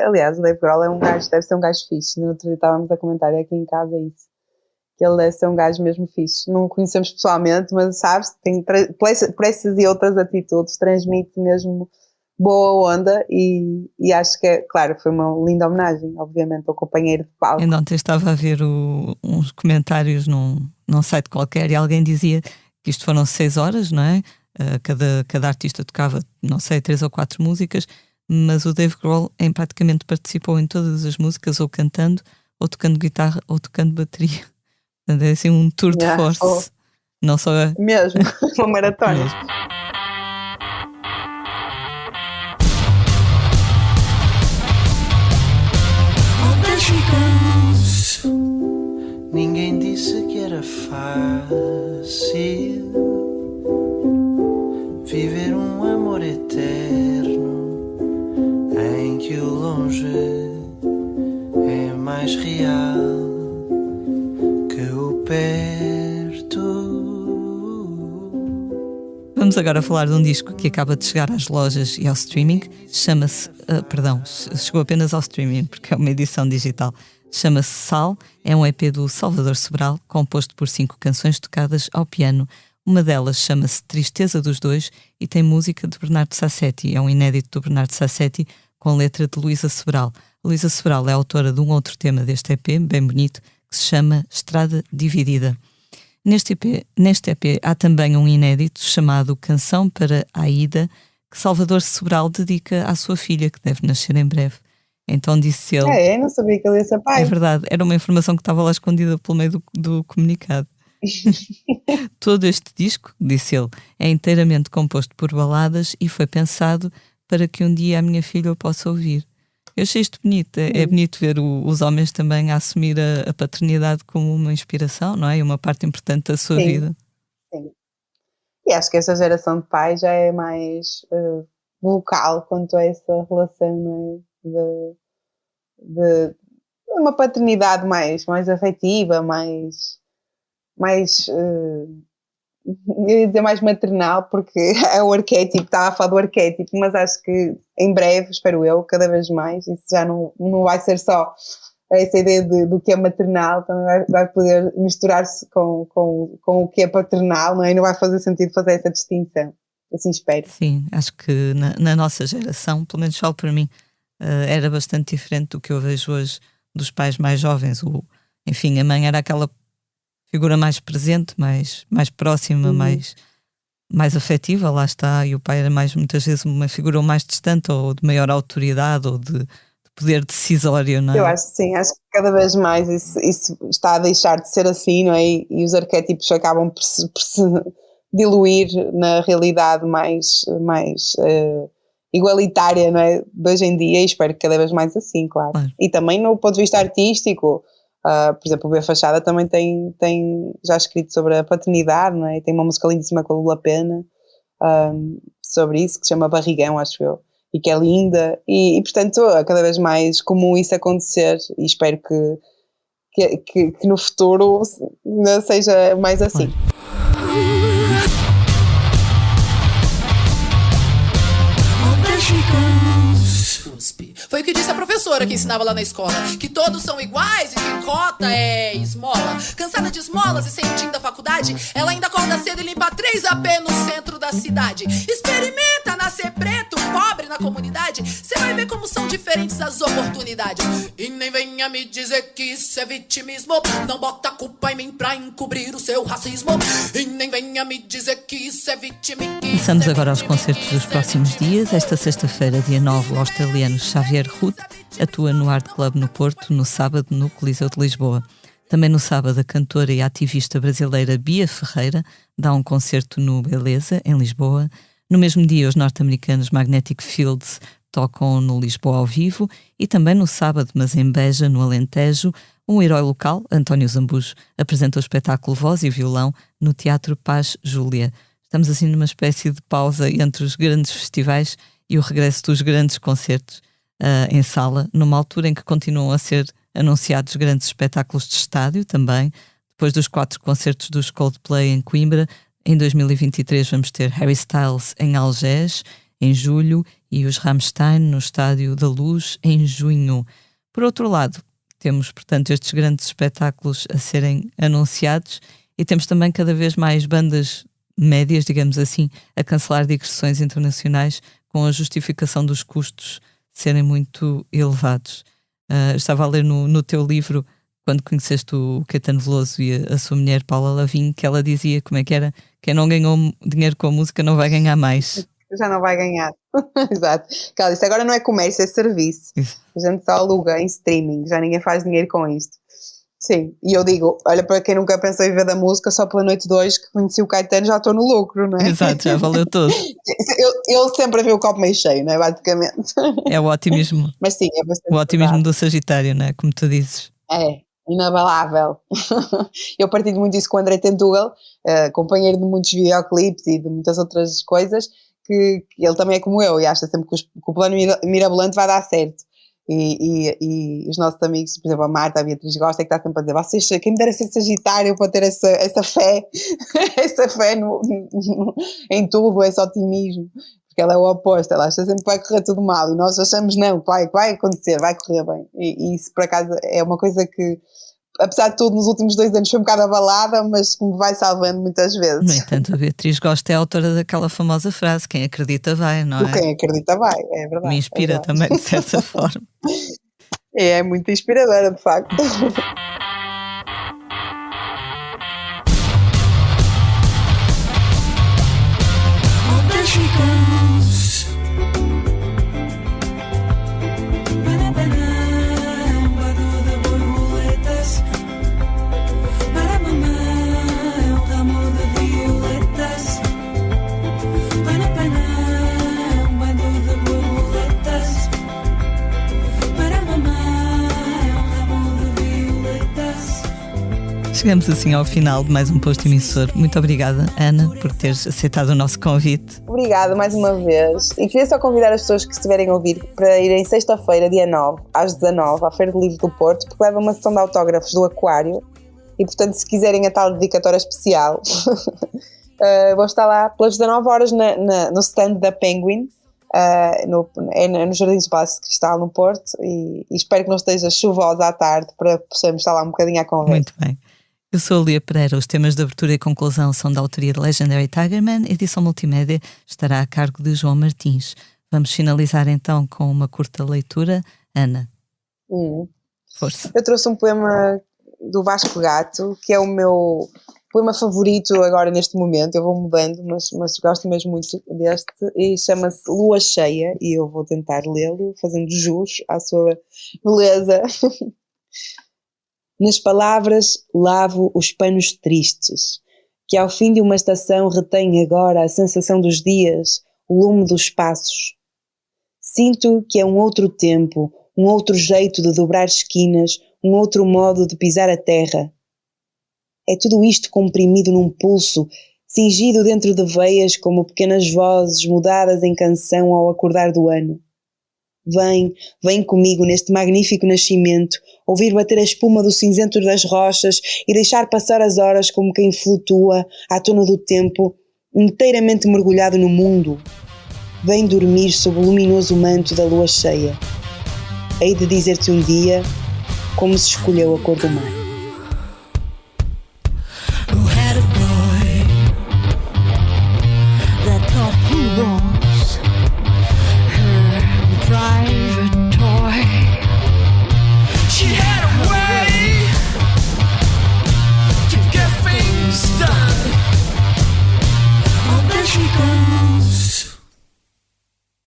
Aliás, o Dave Grohl deve ser um gajo fixe. No outro dia estávamos a comentar aqui em casa isso, que ele deve ser um gajo mesmo fixe. Não o conhecemos pessoalmente, mas sabes, por essas e outras atitudes transmite mesmo boa onda e acho que, claro, foi uma linda homenagem, obviamente, ao companheiro de palco. Eu ontem estava a ver uns comentários num site qualquer e alguém dizia que isto foram 6 horas, não é? Cada artista tocava, não sei, 3 ou 4 músicas, mas o Dave Grohl praticamente participou em todas as músicas, ou cantando, ou tocando guitarra, ou tocando bateria. Portanto, é assim um tour de force. Não só mesmo, uma maratona. Mesmo. Ninguém disse que era fácil viver um amor eterno em que o longe é mais real que o perto. Vamos agora falar de um disco que acaba de chegar às lojas e ao streaming. Chama-se, chegou apenas ao streaming porque é uma edição digital. Chama-se Sal, é um EP do Salvador Sobral, composto por 5 canções tocadas ao piano. Uma delas chama-se Tristeza dos Dois e tem música de Bernardo Sassetti. É um inédito do Bernardo Sassetti com letra de Luísa Sobral. Luísa Sobral é autora de um outro tema deste EP, bem bonito, que se chama Estrada Dividida. Neste EP há também um inédito chamado Canção para a Aida, que Salvador Sobral dedica à sua filha, que deve nascer em breve. Então disse ele... Não sabia que ele ia ser pai. É verdade, era uma informação que estava lá escondida pelo meio do comunicado. Todo este disco, disse ele, é inteiramente composto por baladas e foi pensado para que um dia a minha filha o possa ouvir. Eu achei isto bonito, é bonito ver os homens também a assumir a paternidade como uma inspiração, não é? E uma parte importante da sua vida. Sim. E acho que essa geração de pais já é mais vocal quanto a essa relação, não é? De uma paternidade mais afetiva, mais eu ia dizer mais maternal, porque é o arquétipo, estava a falar do arquétipo, mas acho que em breve, espero eu, cada vez mais, isso já não vai ser só essa ideia do que é maternal, também vai poder misturar-se com o que é paternal, não é? E não vai fazer sentido fazer essa distinção, assim espero. Sim, acho que na nossa geração, pelo menos falo para mim, era bastante diferente do que eu vejo hoje dos pais mais jovens. Enfim, a mãe era aquela figura mais presente, mais próxima, mais afetiva, lá está, e o pai era muitas vezes uma figura mais distante, ou de maior autoridade, ou de poder decisório, não é? Eu acho que sim, acho que cada vez mais isso está a deixar de ser assim, não é? E os arquétipos acabam por se diluir na realidade mais igualitária, não é? De hoje em dia, e espero que cada vez mais assim, claro. E também no ponto de vista artístico, por exemplo, o B Fachada também tem já escrito sobre a paternidade, não é? Tem uma música lindíssima com a Lula Pena sobre isso, que se chama Barrigão, acho eu, e que é linda, e portanto é cada vez mais comum isso acontecer, e espero que no futuro seja mais assim. Foi o que disse a professora que ensinava lá na escola, que todos são iguais e que cota é esmola. Cansada de esmolas e sentindo a faculdade, ela ainda acorda cedo e limpa 3 AP no centro da cidade. Experimenta nascer preto, pobre na comunidade, cê vai ver como são diferentes as oportunidades. E nem venha me dizer que isso é vitimismo, não bota a culpa em mim pra encobrir o seu racismo. E nem venha me dizer que isso é vitimismo. Começamos agora aos concertos dos próximos dias. Esta sexta-feira, dia 9, o australiano Xavier Rudd atua no Art Club no Porto, no sábado no Coliseu de Lisboa. Também no sábado, a cantora e ativista brasileira Bia Ferreira dá um concerto no Beleza, em Lisboa. No mesmo dia, os norte-americanos Magnetic Fields tocam no Lisboa ao vivo, e também no sábado, mas em Beja, no Alentejo, um herói local, António Zambujo, apresenta o espetáculo Voz e Violão no Teatro Paz Júlia. Estamos assim numa espécie de pausa entre os grandes festivais e o regresso dos grandes concertos em sala, numa altura em que continuam a ser anunciados grandes espetáculos de estádio também. Depois dos 4 concertos dos Coldplay em Coimbra, em 2023 vamos ter Harry Styles em Algés, em julho, e os Rammstein no Estádio da Luz, em junho. Por outro lado, temos, portanto, estes grandes espetáculos a serem anunciados, e temos também cada vez mais bandas médias, digamos assim, a cancelar digressões internacionais com a justificação dos custos serem muito elevados. Estava a ler no teu livro, quando conheceste o Caetano Veloso e a sua mulher Paula Lavigne, que ela dizia, como é que era, quem não ganhou dinheiro com a música não vai ganhar mais. Já não vai ganhar. Exato. Ela disse, agora não é comércio, é serviço. Isso. A gente só aluga em streaming, já ninguém faz dinheiro com isto. Sim, e eu digo, olha, para quem nunca pensou em viver da música, só pela noite 2 que conheci o Caetano já estou no lucro, não é? Exato, já valeu tudo. Ele sempre viu o copo meio cheio, não é? Basicamente. É o otimismo. Mas sim, é bastante o otimismo verdade. Do Sagitário, não é? Como tu dizes. É, inabalável. Eu partilho muito isso com o André Tentugal, companheiro de muitos videoclipes e de muitas outras coisas, que ele também é como eu e acha sempre que o plano mirabolante vai dar certo. E os nossos amigos, por exemplo, a Marta, a Beatriz Gosta, é que está sempre a dizer, vocês, quem me dera ser Sagitário para ter essa fé, essa fé em tudo, esse otimismo, porque ela é o oposto, ela acha sempre que vai correr tudo mal, e nós achamos não, vai acontecer, vai correr bem, e isso por acaso é uma coisa que apesar de tudo, nos últimos 2 anos foi um bocado abalada, mas que me vai salvando muitas vezes. No entanto, a Beatriz Gosta é autora daquela famosa frase: quem acredita vai, não é? Quem acredita vai, é verdade. Me inspira também, de certa forma. É muito inspiradora, de facto. Chegamos assim ao final de mais um Posto Emissor. Muito obrigada, Ana, por teres aceitado o nosso convite. Obrigada mais uma vez. E queria só convidar as pessoas que estiverem a ouvir para irem sexta-feira, dia 9, às 19, à Feira do Livro do Porto, porque leva uma sessão de autógrafos do Aquário. E, portanto, se quiserem a tal dedicatória especial, vou estar lá pelas 19 horas no stand da Penguin, no Jardim do Palácio de Cristal, no Porto. E espero que não esteja chuvosa à tarde para podermos estar lá um bocadinho à conversa. Muito bem. Eu sou a Lia Pereira. Os temas de abertura e conclusão são da autoria de Legendary Tigerman. A edição multimédia estará a cargo de João Martins. Vamos finalizar então com uma curta leitura. Ana, força. Eu trouxe um poema do Vasco Gato, que é o meu poema favorito agora neste momento. Eu vou mudando, mas gosto mesmo muito deste, e chama-se Lua Cheia, e eu vou tentar lê-lo fazendo jus à sua beleza. Nas palavras lavo os panos tristes, que ao fim de uma estação retém agora a sensação dos dias, o lume dos passos. Sinto que é um outro tempo, um outro jeito de dobrar esquinas, um outro modo de pisar a terra. É tudo isto comprimido num pulso, cingido dentro de veias como pequenas vozes mudadas em canção ao acordar do ano. Vem comigo neste magnífico nascimento, ouvir bater a espuma do cinzento das rochas e deixar passar as horas como quem flutua à tona do tempo, inteiramente mergulhado no mundo. Vem dormir sob o luminoso manto da lua cheia. Hei de dizer-te um dia como se escolheu a cor do mar.